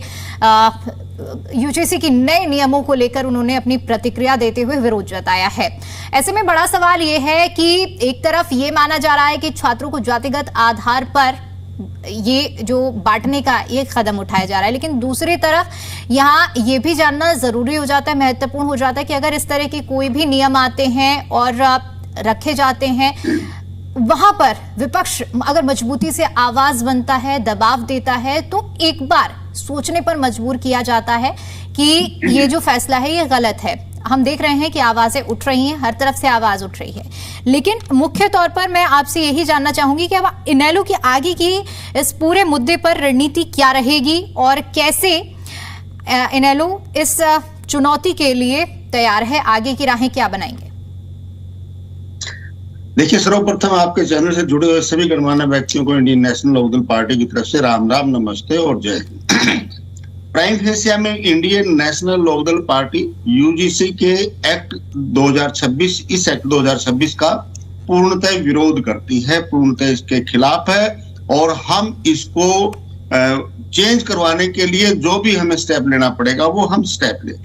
यूजीसी के नए नियमों को लेकर उन्होंने अपनी प्रतिक्रिया देते हुए विरोध जताया है। ऐसे में बड़ा सवाल ये है कि एक तरफ ये माना जा रहा है कि छात्रों को जातिगत आधार पर ये जो बांटने का ये कदम उठाया जा रहा है, लेकिन दूसरी तरफ यहाँ ये भी जानना जरूरी हो जाता है, महत्वपूर्ण हो जाता है कि अगर इस तरह के कोई भी नियम आते हैं और रखे जाते हैं, वहां पर विपक्ष अगर मजबूती से आवाज बनता है, दबाव देता है, तो एक बार सोचने पर मजबूर किया जाता है कि ये जो फैसला है ये गलत है। हम देख रहे हैं कि आवाजें उठ रही हैं, हर तरफ से आवाज उठ रही है, लेकिन मुख्य तौर पर मैं आपसे यही जानना चाहूंगी कि अब इनेलो की आगे की इस पूरे मुद्दे पर रणनीति क्या रहेगी और कैसे इनेलो इस चुनौती के लिए तैयार है, आगे की राहें क्या बनाएंगे? देखिए, सर्वप्रथम आपके चैनल से जुड़े हुए सभी गणमान्य व्यक्तियों को इंडियन नेशनल लोकदल पार्टी की तरफ से राम राम, नमस्ते और जय हिंद। प्राइम फेसिया में Indian National Lokdal party UGC के एक्ट 2026, इस एक्ट 2026 का पूर्णतः विरोध करती है, पूर्णतः इसके खिलाफ है, और हम इसको चेंज करवाने के लिए जो भी हमें स्टेप लेना पड़ेगा वो हम स्टेप लें।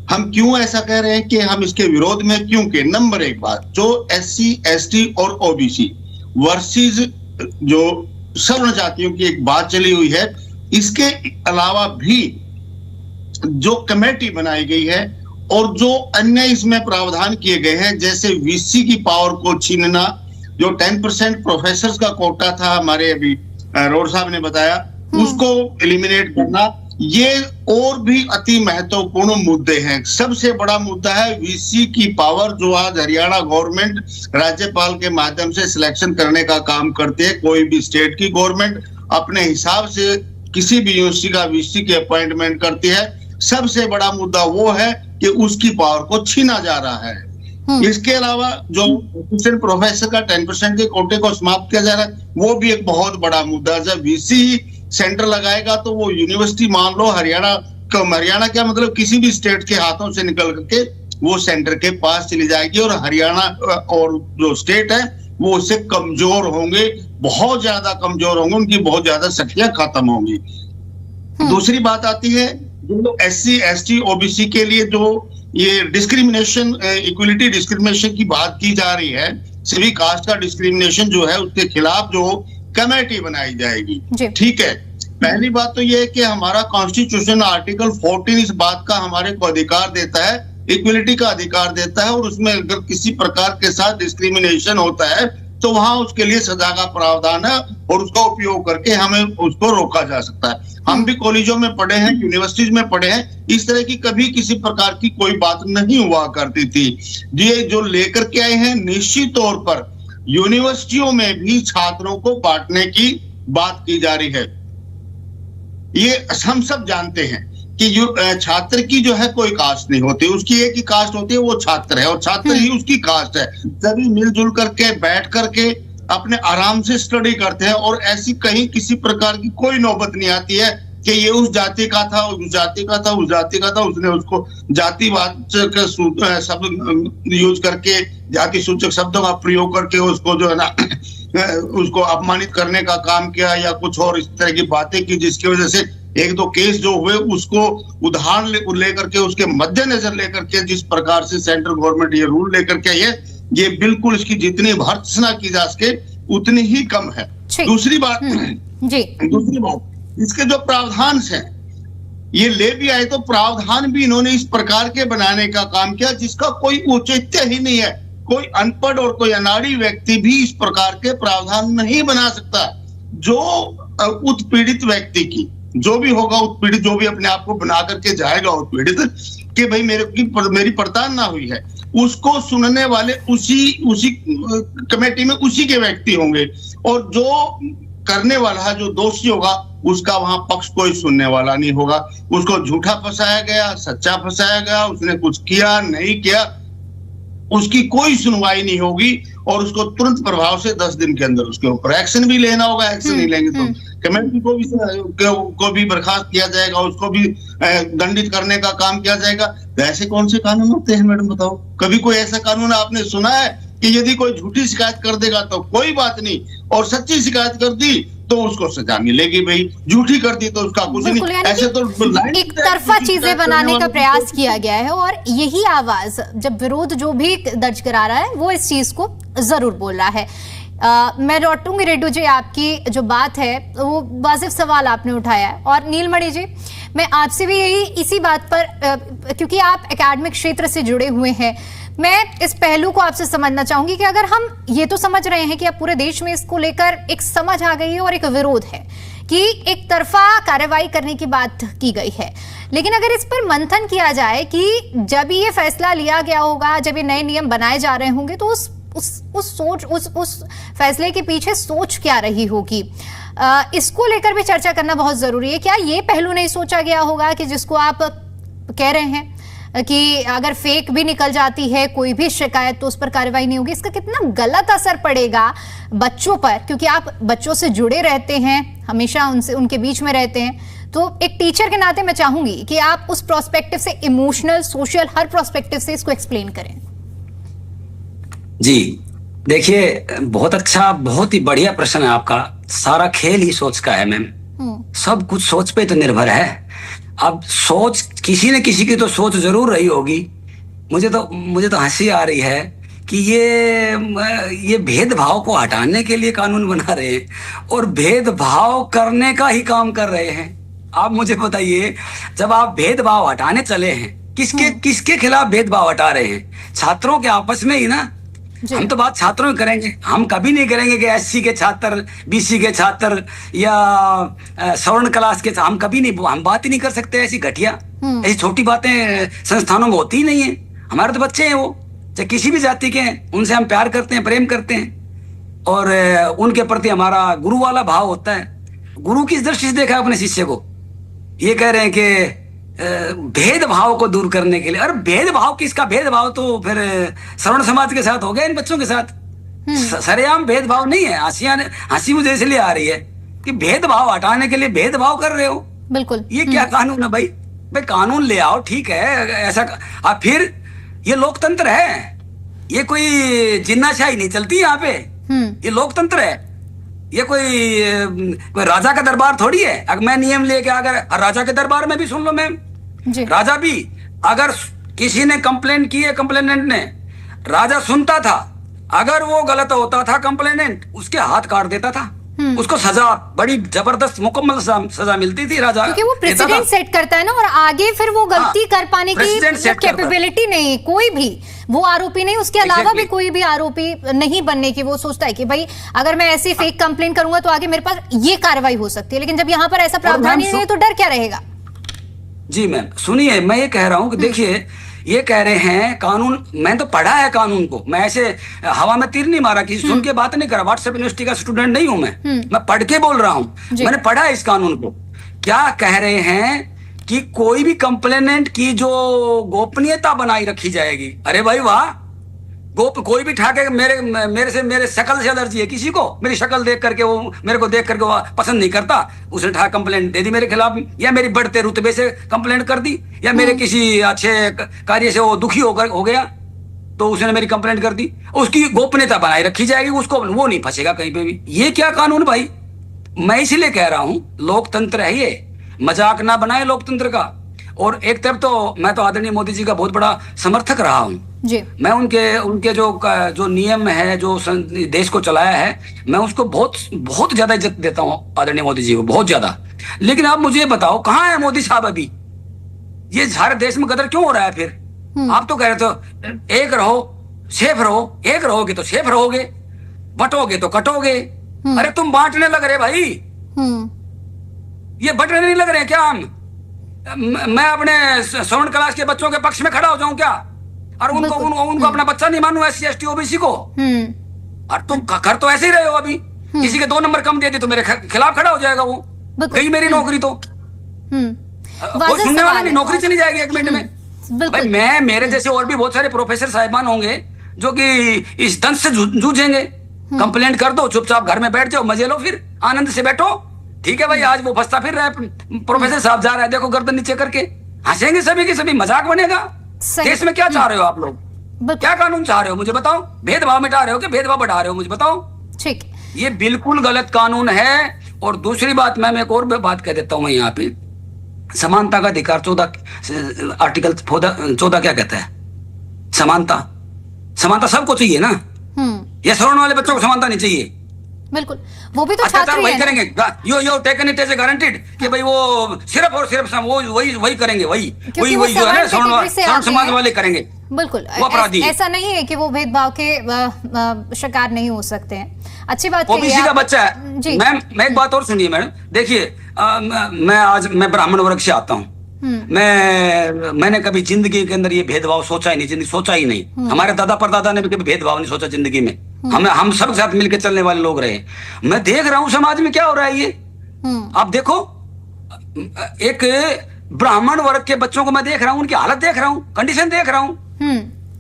हम क्यों ऐसा कह रहे हैं कि हम इसके विरोध में? क्योंकि नंबर एक बात, जो SC, ST और OBC वर्सेस जो सवर्ण जातियों की एक बात चली हुई है, इसके अलावा भी जो कमेटी बनाई गई है और जो अन्य इसमें प्रावधान किए गए हैं, जैसे वीसी की पावर को छीनना, जो 10% प्रोफेसर का कोटा था, हमारे अभी रोड साहब ने बताया, उसको एलिमिनेट करना, ये और भी अति महत्वपूर्ण मुद्दे हैं। सबसे बड़ा मुद्दा है वीसी की पावर, जो आज हरियाणा गवर्नमेंट राज्यपाल के माध्यम से सिलेक्शन करने का काम करती है। कोई भी स्टेट की गवर्नमेंट अपने हिसाब से किसी भी यूनिवर्सिटी का वीसी की अपॉइंटमेंट करती है। सबसे बड़ा मुद्दा वो है कि उसकी पावर को छीना जा रहा है। इसके अलावा जो असिस्टेंट प्रोफेसर का 10% के कोटे को समाप्त किया जा रहा है, वो भी एक बहुत बड़ा मुद्दा है। जब वीसी सेंटर लगाएगा तो वो यूनिवर्सिटी, मान लो हरियाणा क्या मतलब किसी भी स्टेट के हाथों से निकल करके वो सेंटर के पास चली जाएगी, और हरियाणा और जो स्टेट है वो उससे कमजोर होंगे, बहुत ज्यादा कमजोर होंगे, उनकी बहुत ज्यादा शक्तियां खत्म होंगी। दूसरी बात आती है जो SC ST OBC के लिए जो ये डिस्क्रिमिनेशन, इक्वलिटी डिस्क्रिमिनेशन की बात की जा रही है, सभी कास्ट का डिस्क्रिमिनेशन जो है उसके खिलाफ जो कमेटी बनाई जाएगी। ठीक है, पहली बात तो ये है कि हमारा कॉन्स्टिट्यूशन आर्टिकल 14 इस बात का हमारे को अधिकार देता है, इक्वलिटी का अधिकार देता है, और उसमें अगर किसी प्रकार के साथ डिस्क्रिमिनेशन होता है तो वहां उसके लिए सजा का प्रावधान है, और उसका उपयोग करके हमें उसको रोका जा सकता है। हम भी कॉलेजों में पढ़े हैं, यूनिवर्सिटीज में पढ़े हैं, इस तरह की कभी किसी प्रकार की कोई बात नहीं हुआ करती थी। ये जो लेकर के आए हैं, निश्चित तौर पर यूनिवर्सिटियों में भी छात्रों को बांटने की बात की जा रही है। ये हम सब जानते हैं कि छात्र की जो है कोई कास्ट नहीं होती, उसकी एक ही कास्ट होती है, वो छात्र है, और छात्र ही उसकी कास्ट है। सभी मिलजुल करके बैठ करके अपने आराम से स्टडी करते हैं, और ऐसी कहीं किसी प्रकार की कोई नौबत नहीं आती है कि ये उस जाति का था, उस जाति का था, उस जाति का था, उसने उसको जातिवाचक शब्द यूज करके, जाति सूचक शब्दों का प्रयोग करके उसको जो है ना उसको अपमानित करने का काम किया, या कुछ और इस तरह की बातें की, जिसकी वजह से एक दो केस जो हुए उसको उदाहरण लेकर के, उसके मद्देनजर लेकर के जिस प्रकार से सेंट्रल गवर्नमेंट ये रूल लेकर के आई है, ये बिल्कुल इसकी जितनी भर्त्सना की जा सके उतनी ही कम है। दूसरी बात इसके जो प्रावधान हैं, ये ले भी आए तो प्रावधान भी इन्होंने इस प्रकार के बनाने का काम किया जिसका कोई औचित्य ही नहीं है। कोई अनपढ़ और कोई अनाड़ी व्यक्ति भी इस प्रकार के प्रावधान नहीं बना सकता। जो उत्पीड़ित व्यक्ति की जो भी होगा, उत्पीड़ित जो भी अपने आप को बना करके जाएगा उत्पीड़ित, कि भाई मेरी पड़ताल हुई है, उसको सुनने वाले उसी कमेटी में उसी के व्यक्ति होंगे, और जो करने वाला है, जो दोषी होगा, उसका वहां पक्ष कोई सुनने वाला नहीं होगा। उसको झूठा फंसाया गया, सच्चा फंसाया गया, उसने कुछ किया नहीं किया, उसकी कोई सुनवाई नहीं होगी, और उसको तुरंत प्रभाव से 10 दिन के अंदर उसके ऊपर एक्शन भी लेना होगा। एक्शन नहीं लेंगे तो कमेटी को भी बर्खास्त किया जाएगा, उसको भी दंडित करने का काम किया जाएगा। तो ऐसे कौन से कानून होते हैं मैडम, बताओ? कभी कोई ऐसा कानून आपने सुना है कि यदि कोई झूठी शिकायत कर देगा तो कोई बात नहीं, और सच्ची शिकायत कर दी तो उसको सजा मिलेगी, भाई झूठी कर दी तो उसका कुछ नहीं। ऐसे तो एक तरफा चीजें बनाने का प्रयास किया गया है, और यही आवाज जब विरोध जो भी दर्ज करा रहा है वो इस चीज को जरूर बोल रहा है। मैं लौटूंगी रेड्डू जी, आपकी जो बात है वो वाजिब सवाल आपने उठाया है, और नीलमणि जी मैं आपसे भी यही इसी बात पर, क्योंकि आप एकेडमिक क्षेत्र से जुड़े हुए हैं, मैं इस पहलू को आपसे समझना चाहूंगी कि अगर हम ये तो समझ रहे हैं कि अब पूरे देश में इसको लेकर एक समझ आ गई है और एक विरोध है कि एक तरफा कार्रवाई करने की बात की गई है, लेकिन अगर इस पर मंथन किया जाए कि जब ये फैसला लिया गया होगा, जब ये नए नियम बनाए जा रहे होंगे, तो उस फैसले के पीछे सोच क्या रही होगी, इसको लेकर भी चर्चा करना बहुत जरूरी है। क्या ये पहलू नहीं सोचा गया होगा कि जिसको आप कह रहे हैं कि अगर फेक भी निकल जाती है कोई भी शिकायत तो उस पर कार्रवाई नहीं होगी, इसका कितना गलत असर पड़ेगा बच्चों पर, क्योंकि आप बच्चों से जुड़े रहते हैं, हमेशा उनके बीच में रहते हैं, तो एक टीचर के नाते मैं चाहूंगी कि आप उस प्रोस्पेक्टिव से, इमोशनल, सोशल, हर प्रोस्पेक्टिव से इसको एक्सप्लेन करें। जी देखिए, बहुत अच्छा, बहुत ही बढ़िया प्रश्न है आपका। सारा खेल ही सोच का है मैम, सब कुछ सोच पे तो निर्भर है। अब सोच, किसी न किसी की तो सोच जरूर रही होगी। मुझे तो हंसी आ रही है कि ये भेदभाव को हटाने के लिए कानून बना रहे हैं और भेदभाव करने का ही काम कर रहे हैं। आप मुझे बताइए, जब आप भेदभाव हटाने चले हैं, किसके खिलाफ भेदभाव हटा रहे हैं? छात्रों के आपस में ही ना। जी। हम तो बात छात्रों की करेंगे, हम कभी नहीं करेंगे कि एससी के छात्र, बीसी के छात्र या सवर्ण क्लास के, हम कभी नहीं, हम बात ही नहीं कर सकते ऐसी घटिया, ऐसी छोटी बातें संस्थानों में होती ही नहीं है। हमारे तो बच्चे हैं, वो चाहे किसी भी जाति के हैं, उनसे हम प्यार करते हैं, प्रेम करते हैं और उनके प्रति हमारा गुरु वाला भाव होता है। गुरु किस दृष्टि से देखा है अपने शिष्य को? ये कह रहे हैं कि भेदभाव को दूर करने के लिए। अरे भेदभाव किसका? भेदभाव तो फिर श्रवण समाज के साथ हो गया, इन बच्चों के साथ सरेआम भेदभाव नहीं है। हंसी मुझे इसलिए आ रही है कि भेदभाव हटाने के लिए भेदभाव कर रहे हो। बिल्कुल। ये क्या कानून है भाई? भाई कानून ले आओ, ठीक है, ऐसा फिर ये लोकतंत्र है, ये कोई जिन्नाशाही नहीं चलती यहाँ पे, ये लोकतंत्र है। ये कोई राजा का दरबार थोड़ी है। अगर मैं नियम लेके अगर राजा के दरबार में भी सुन लो मैम, राजा भी अगर किसी ने कंप्लेंट की है, कंप्लेनेंट ने, राजा सुनता था, अगर वो गलत होता था कंप्लेनेंट, उसके हाथ काट देता था, उसको सजा, बड़ी जबरदस्त मुकम्मल सजा मिलती थी राजा, क्योंकि वो प्रेसिडेंट सेट करता है ना, और आगे फिर वो गलती कर पाने की कैपेबिलिटी नहीं, कोई भी वो आरोपी नहीं, उसके अलावा भी कोई भी आरोपी नहीं बनने की वो सोचता है कि भाई अगर मैं ऐसी फेक कंप्लेंट करूंगा तो आगे मेरे पास ये कार्रवाई हो सकती है। लेकिन जब यहाँ पर ऐसा प्रावधान नहीं है तो डर क्या रहेगा? जी मैम सुनिए, मैं ये कह रहा हूँ कि देखिए, ये कह रहे हैं कानून, मैं तो पढ़ा है कानून को, मैं ऐसे हवा में तीर नहीं मारा, किसी सुन के बात नहीं करा, व्हाट्सएप यूनिवर्सिटी का स्टूडेंट नहीं हूं मैं पढ़ के बोल रहा हूँ, मैंने पढ़ा है इस कानून को। क्या कह रहे हैं कि कोई भी कंप्लेनेंट की जो गोपनीयता बनाई रखी जाएगी। अरे भाई वाह, कोई भी ठाके मेरे शक्ल से एलर्जी है किसी को, मेरी शक्ल देख करके वो मेरे को देख करके वो पसंद नहीं करता, उसने ठाक कंप्लेंट दे दी मेरे खिलाफ, या मेरी बढ़ते रुतबे से कंप्लेंट कर दी, या मेरे किसी अच्छे कार्य से वो दुखी हो गया तो उसने मेरी कंप्लेंट कर दी, उसकी गोपनीयता बनाई रखी जाएगी, उसको वो नहीं फंसेगा कहीं पे भी। ये क्या कानून भाई? मैं इसीलिए कह रहा हूं लोकतंत्र है ये, मजाक ना बनाए लोकतंत्र का। और एक तरफ तो मैं तो आदरणीय मोदी जी का बहुत बड़ा समर्थक रहा हूं जी। मैं उनके जो नियम है, जो देश को चलाया है, मैं उसको बहुत ज्यादा इज्जत देता हूं आदरणीय मोदी जी को, बहुत ज्यादा। लेकिन आप मुझे बताओ कहाँ है मोदी साहब अभी? ये सारे देश में गदर क्यों हो रहा है फिर? आप तो कह रहे थे एक रहो सेफ रहो, एक रहोगे तो सेफ रहोगे, बटोगे तो कटोगे। अरे तुम बांटने लग रहे भाई, ये बटने नहीं लग रहे क्या? मैं अपने सवर्ण क्लास के बच्चों के पक्ष में खड़ा हो जाऊं क्या? और उनको अपना बच्चा नहीं मानूं, SC ST OBC को? और तुम कर तो ऐसे ही रहे हो अभी, किसी के 2 नंबर कम दे दी तो मेरे खिलाफ खड़ा हो जाएगा वो, गई मेरी नौकरी तो वो सुनने वाला नहीं, नौकरी चली जाएगी 1 मिनट में। भाई मेरे जैसे और भी बहुत सारे प्रोफेसर साहिबान होंगे जो कि इस दंश से जूझेंगे। कंप्लेंट कर दो, चुपचाप घर में बैठ जाओ, मजे लो, फिर आनंद से बैठो। ठीक है भाई, आज वो फंसता फिर रहा है, प्रोफेसर साहब जा रहा है, देखो गर्दन नीचे करके, हंसेंगे सभी के सभी, मजाक बनेगा। देश में क्या चाह रहे हो आप लोग? क्या कानून चाह रहे हो मुझे बताओ? भेदभाव मिटा रहे हो कि भेदभाव बढ़ा रहे हो मुझे बताओ? ठीक, ये बिल्कुल गलत कानून है। और दूसरी बात, मैं एक और बात कह देता हूँ यहाँ पे, समानता का अधिकार 14 आर्टिकल 14 क्या कहता है? समानता सबको चाहिए ना, ये सवर्ण वाले बच्चों को समानता नहीं चाहिए? बिल्कुल, वो भी तो छात्र वही करेंगे, यो टेकन इट एज गारंटीड कि भाई वो सिर्फ और सिर्फ वही करेंगे, वही जो है सवर्ण समाज वाले करेंगे। बिल्कुल, ऐसा नहीं है कि वो भेदभाव के शिकार नहीं हो सकते हैं। अच्छी बात है। ओबीसी का बच्चा है मैं एक बात और सुनिए मैडम, देखिए मैं ब्राह्मण वर्ग से आता हूँ, मैंने कभी जिंदगी के अंदर ये भेदभाव सोचा ही नहीं, जिंदगी सोचा ही नहीं। हमारे दादा परदादा ने भी कभी भेदभाव नहीं सोचा जिंदगी में। हम सब साथ मिलकर चलने वाले लोग रहे। मैं देख रहा हूं समाज में क्या हो रहा है ये। आप देखो, एक ब्राह्मण वर्ग के बच्चों को मैं देख रहा हूं, उनकी हालत देख रहा हूं, कंडीशन देख रहा हूं,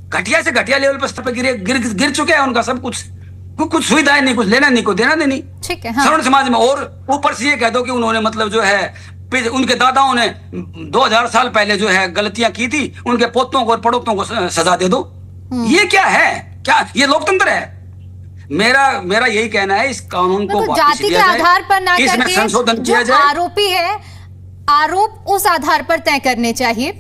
घटिया से घटिया लेवल पर स्तर पर गिर चुके हैं उनका सब कुछ सुविधाएं नहीं, कुछ लेना नहीं, कुछ देना नहीं। ठीक है, सवर्ण समाज में। और ऊपर से ये कह दो कि उन्होंने मतलब जो है उनके दादाओं ने 2000 साल पहले जो है गलतियां की थी, उनके पोतों को और पड़ोतों को सजा दे दो। ये क्या है? क्या ये लोकतंत्र है? मेरा यही कहना है, इस कानून को जाति के आधार पर ना करके संशोधन किया जाए। आरोपी है, आरोप उस आधार पर तय करने चाहिए।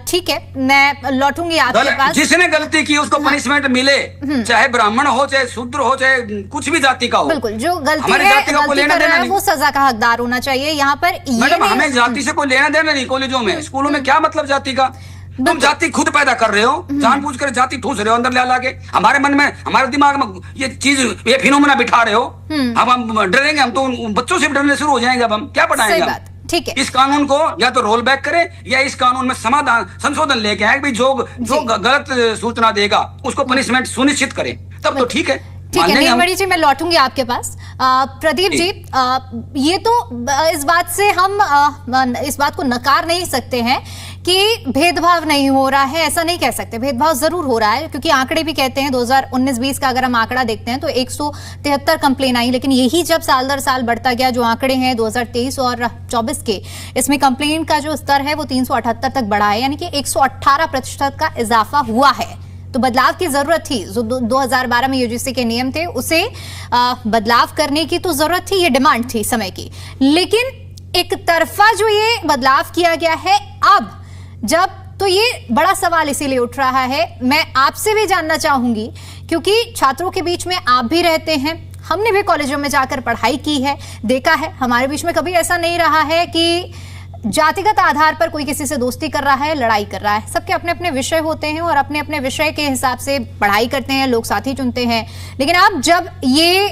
ठीक है, मैं लौटूंगी आपके पास। जिसने गलती की उसको पनिशमेंट मिले, चाहे ब्राह्मण हो, चाहे शूद्र हो, चाहे कुछ भी जाति का हो। बिल्कुल, जो गलती कर रहा है वो सजा का हकदार होना चाहिए। यहाँ पर मैडम हमें जाति से कोई लेना देना नहीं। कॉलेजों में, स्कूलों में क्या मतलब जाति का? तुम जाति खुद पैदा कर रहे हो, जानबूझकर जाति ठूस रहे हो अंदर ला के, हमारे मन में, हमारे दिमाग में ये चीज, ये फिनोमेना बिठा रहे हो। अब हम डरेंगे, हम तो बच्चों से डरने शुरू हो जाएंगे। अब हम क्या पढ़ाएंगे? ठीक है, इस कानून को या तो रोल बैक करें या इस कानून में समाधान संशोधन लेके आए, भाई जो गलत सूचना देगा उसको पनिशमेंट सुनिश्चित करें, तब तो ठीक है। ठीक है, नीलमणि जी मैं लौटूंगी आपके पास। प्रदीप जी, ये तो इस बात से हम इस बात को नकार नहीं सकते हैं कि भेदभाव नहीं हो रहा है, ऐसा नहीं कह सकते, भेदभाव जरूर हो रहा है, क्योंकि आंकड़े भी कहते हैं 2019-20 का अगर हम आंकड़ा देखते हैं तो 173 कंप्लेन आई, लेकिन यही जब साल दर साल बढ़ता गया, जो आंकड़े हैं 2023 और 24 के, इसमें कंप्लेन का जो स्तर है वो 378 तक बढ़ा है, यानी कि 118% का इजाफा हुआ है। तो बदलाव की जरूरत थी, जो 2012 में यूजीसी के नियम थे उसे बदलाव करने की तो जरूरत थी, ये डिमांड थी समय की, लेकिन एक तरफा जो ये बदलाव किया गया है अब जब, तो ये बड़ा सवाल इसीलिए उठ रहा है। मैं आपसे भी जानना चाहूंगी, क्योंकि छात्रों के बीच में आप भी रहते हैं, हमने भी कॉलेजों में जाकर पढ़ाई की है, देखा है, हमारे बीच में कभी ऐसा नहीं रहा है कि जातिगत आधार पर कोई किसी से दोस्ती कर रहा है, लड़ाई कर रहा है। सबके अपने अपने विषय होते हैं और अपने अपने विषय के हिसाब से पढ़ाई करते हैं, लोग साथी चुनते हैं। लेकिन अब जब ये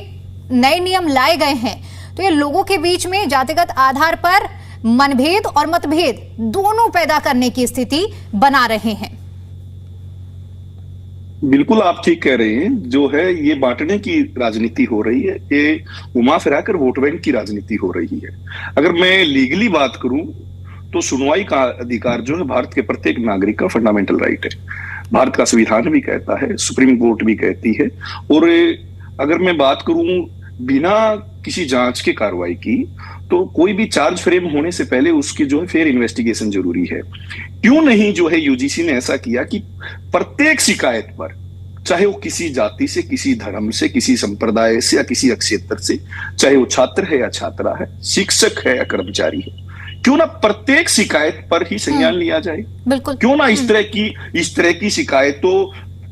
नए नियम लाए गए हैं तो ये लोगों के बीच में जातिगत आधार पर मनभेद और मतभेद दोनों पैदा करने की स्थिति बना रहे हैं। बिल्कुल आप ठीक कह रहे हैं, जो है ये बांटने की राजनीति हो रही है, ये घुमा फिराकर वोट बैंक की राजनीति हो रही है। अगर मैं लीगली बात करूं तो सुनवाई का अधिकार जो है भारत के प्रत्येक नागरिक का फंडामेंटल राइट है। भारत का संविधान भी कहता है, सुप्रीम कोर्ट भी कहती है। और अगर मैं बात करूं बिना किसी जांच के कार्रवाई की, तो कोई भी चार्ज फ्रेम होने से पहले उसकी जो है फेयर इन्वेस्टिगेशन जरूरी है। क्यों नहीं जो है यूजीसी ने ऐसा किया कि प्रत्येक शिकायत पर, चाहे वो किसी जाति से, किसी धर्म से, किसी संप्रदाय से या किसी क्षेत्र से, चाहे वो छात्र है या छात्रा है, शिक्षक है या कर्मचारी है, क्यों ना प्रत्येक शिकायत पर ही संज्ञान लिया जाए। बिल्कुल, क्यों ना इस तरह की शिकायतों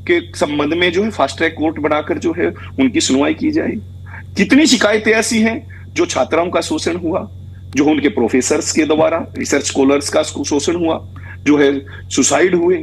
के संबंध में जो है फास्ट ट्रैक कोर्ट बनाकर जो है उनकी सुनवाई की जाए। कितनी शिकायतें ऐसी हैं जो छात्राओं का शोषण हुआ, जो उनके प्रोफेसर्स के द्वारा, रिसर्च स्कॉलर्स का शोषण हुआ, जो है सुसाइड हुए,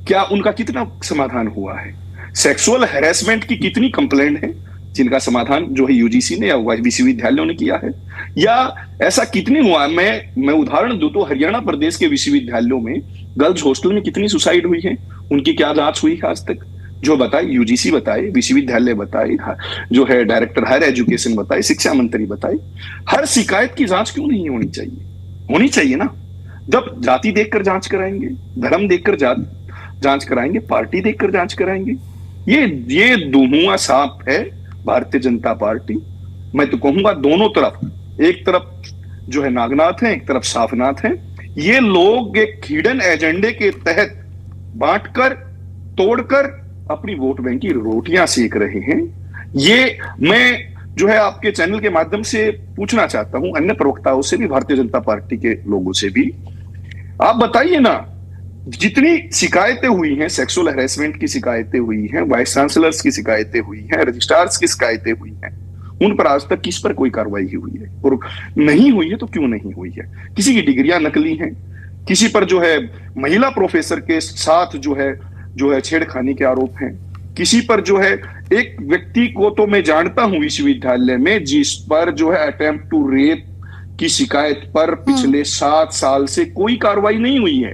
क्या उनका कितना समाधान हुआ है? सेक्सुअल हैरेसमेंट की कितनी कंप्लेंट है जिनका समाधान जो है यूजीसी ने या विश्वविद्यालयों ने किया है? या ऐसा कितनी हुआ? मैं उदाहरण दूं तो हरियाणा प्रदेश के विश्वविद्यालयों में गर्ल्स हॉस्टल में कितनी सुसाइड हुई है, उनकी क्या जांच हुई है आज तक? जो बताए यूजीसी बताए, विश्वविद्यालय बताए, जो है डायरेक्टर हायर एजुकेशन बताए, शिक्षा मंत्री बताए। हर शिकायत की जांच क्यों नहीं होनी चाहिए? होनी चाहिए ना। जब जाति देखकर जांच कराएंगे, धर्म देखकर जांच कराएंगे, पार्टी देखकर जांच कराएंगे, ये धुआं सांप है भारतीय जनता पार्टी। मैं तो कहूंगा दोनों तरफ, एक तरफ जो है नागनाथ है, एक तरफ साफनाथ है। ये लोग एक हिडन एजेंडे के तहत बांटकर, तोड़कर अपनी वोट बैंक की रोटियां सेक रहे हैं। ये मैं जो है आपके चैनल के माध्यम से पूछना चाहता हूं, अन्य प्रवक्ताओं से भी, भारतीय जनता पार्टी के लोगों से भी, आप बताइए ना, जितनी शिकायतें हुई हैं, सेक्सुअल हैरेसमेंट की शिकायतें हुई हैं, वाइस चांसलर्स की शिकायतें हुई हैं, रजिस्ट्रार्स की शिकायतें हुई हैं, उन पर आज तक किस पर कोई कार्रवाई हुई है? और नहीं हुई है तो क्यों नहीं हुई है? किसी की डिग्रियां नकली हैं, किसी पर जो है महिला प्रोफेसर के साथ जो है छेड़खानी के आरोप हैं, किसी पर जो है, एक व्यक्ति को तो मैं जानता हूं विश्वविद्यालय में जिस पर जो है अटेम्प्ट टू रेप की शिकायत पर पिछले 7 साल से कोई कार्रवाई नहीं हुई है।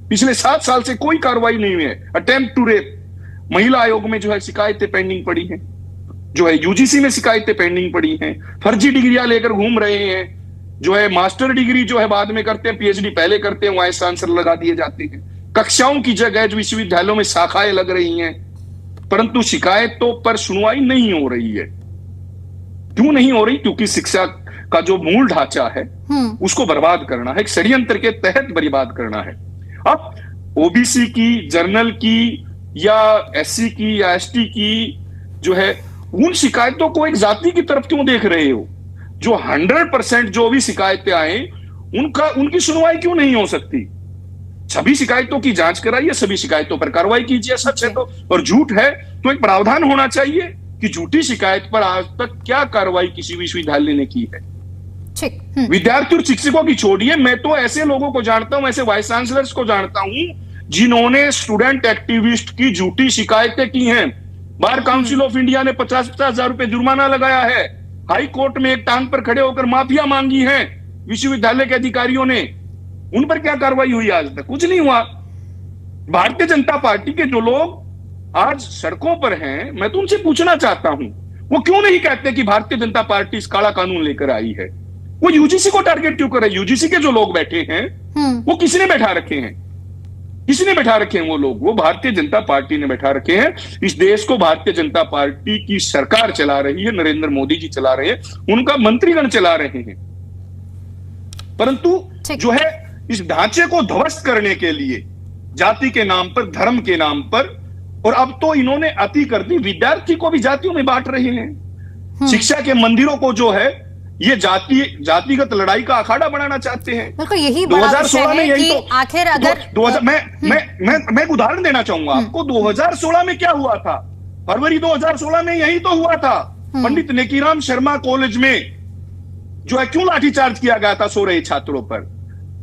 पिछले 7 साल से कोई कार्रवाई नहीं हुई है। अटेम्प्ट टू रेप महिला आयोग में जो है शिकायतें पेंडिंग पड़ी हैं, जो है यूजीसी में शिकायतें पेंडिंग पड़ी हैं। फर्जी डिग्रियां लेकर घूम रहे हैं, जो है मास्टर डिग्री जो है बाद में करते हैं, पीएचडी पहले करते हैं, वाइस चांसलर लगा दिए जाते हैं। कक्षाओं की जगह जो विश्वविद्यालयों में शाखाएं लग रही हैं, परंतु शिकायतों पर सुनवाई नहीं हो रही है। क्यों नहीं हो रही? क्योंकि शिक्षा का जो मूल ढांचा है उसको बर्बाद करना है, एक षड्यंत्र के तहत बर्बाद करना है। अब ओबीसी की, जनरल की या एससी की या एसटी की जो है, उन शिकायतों को एक जाति की तरफ क्यों देख रहे हो? जो 100% जो भी शिकायतें आए उनकी सुनवाई क्यों नहीं हो सकती? सभी शिकायतों की जांच कराइए, सभी शिकायतों पर कार्रवाई कीजिए। सच है तो, और झूठ है तो एक प्रावधान होना चाहिए कि झूठी शिकायत पर आज तक क्या कार्रवाई किसी विश्वविद्यालय ने की है। ठीक। विद्यार्थी और शिक्षकों की छोड़िए, मैं तो ऐसे लोगों को जानता हूं, ऐसे वाइस चांसलर्स को जानता हूं जिन्होंने स्टूडेंट एक्टिविस्ट की झूठी शिकायतें की हैं। बार काउंसिल ऑफ इंडिया ने 50-50 हजार रुपए जुर्माना लगाया है। हाई कोर्ट में एक टांग पर खड़े होकर माफिया मांगी है विश्वविद्यालय के अधिकारियों ने। उन पर क्या कार्रवाई हुई? आज तक कुछ नहीं हुआ। भारतीय जनता पार्टी के जो लोग आज सड़कों पर हैं, मैं तो उनसे पूछना चाहता हूं, वो क्यों नहीं कहते कि भारतीय जनता पार्टी इस काला कानून लेकर आई है? वो यूजीसी को टारगेट क्यों कर रहे हैं? यूजीसी के जो लोग बैठे हैं वो किसने बैठा रखे हैं? किसने बैठा रखे हैं वो लोग? वो भारतीय जनता पार्टी ने बैठा रखे हैं। इस देश को भारतीय जनता पार्टी की सरकार चला रही है, नरेंद्र मोदी जी चला रहे हैं, उनका मंत्रीगण चला रहे हैं। परंतु जो है इस ढांचे को ध्वस्त करने के लिए जाति के नाम पर, धर्म के नाम पर, और अब तो इन्होंने अति कर दी, विद्यार्थी को भी जातियों में बांट रहे हैं। शिक्षा के मंदिरों को जो है ये जातिगत लड़ाई का अखाड़ा बनाना चाहते हैं। बिल्कुल यही 2016 में यही तो आखिर अगर मैं एक उदाहरण देना चाहूंगा आपको। 2016 में क्या हुआ था? फरवरी 2016 में यही तो हुआ था। पंडित नेकीराम शर्मा कॉलेज में जो है क्यों लाठीचार्ज किया गया था 100 रहे छात्रों पर?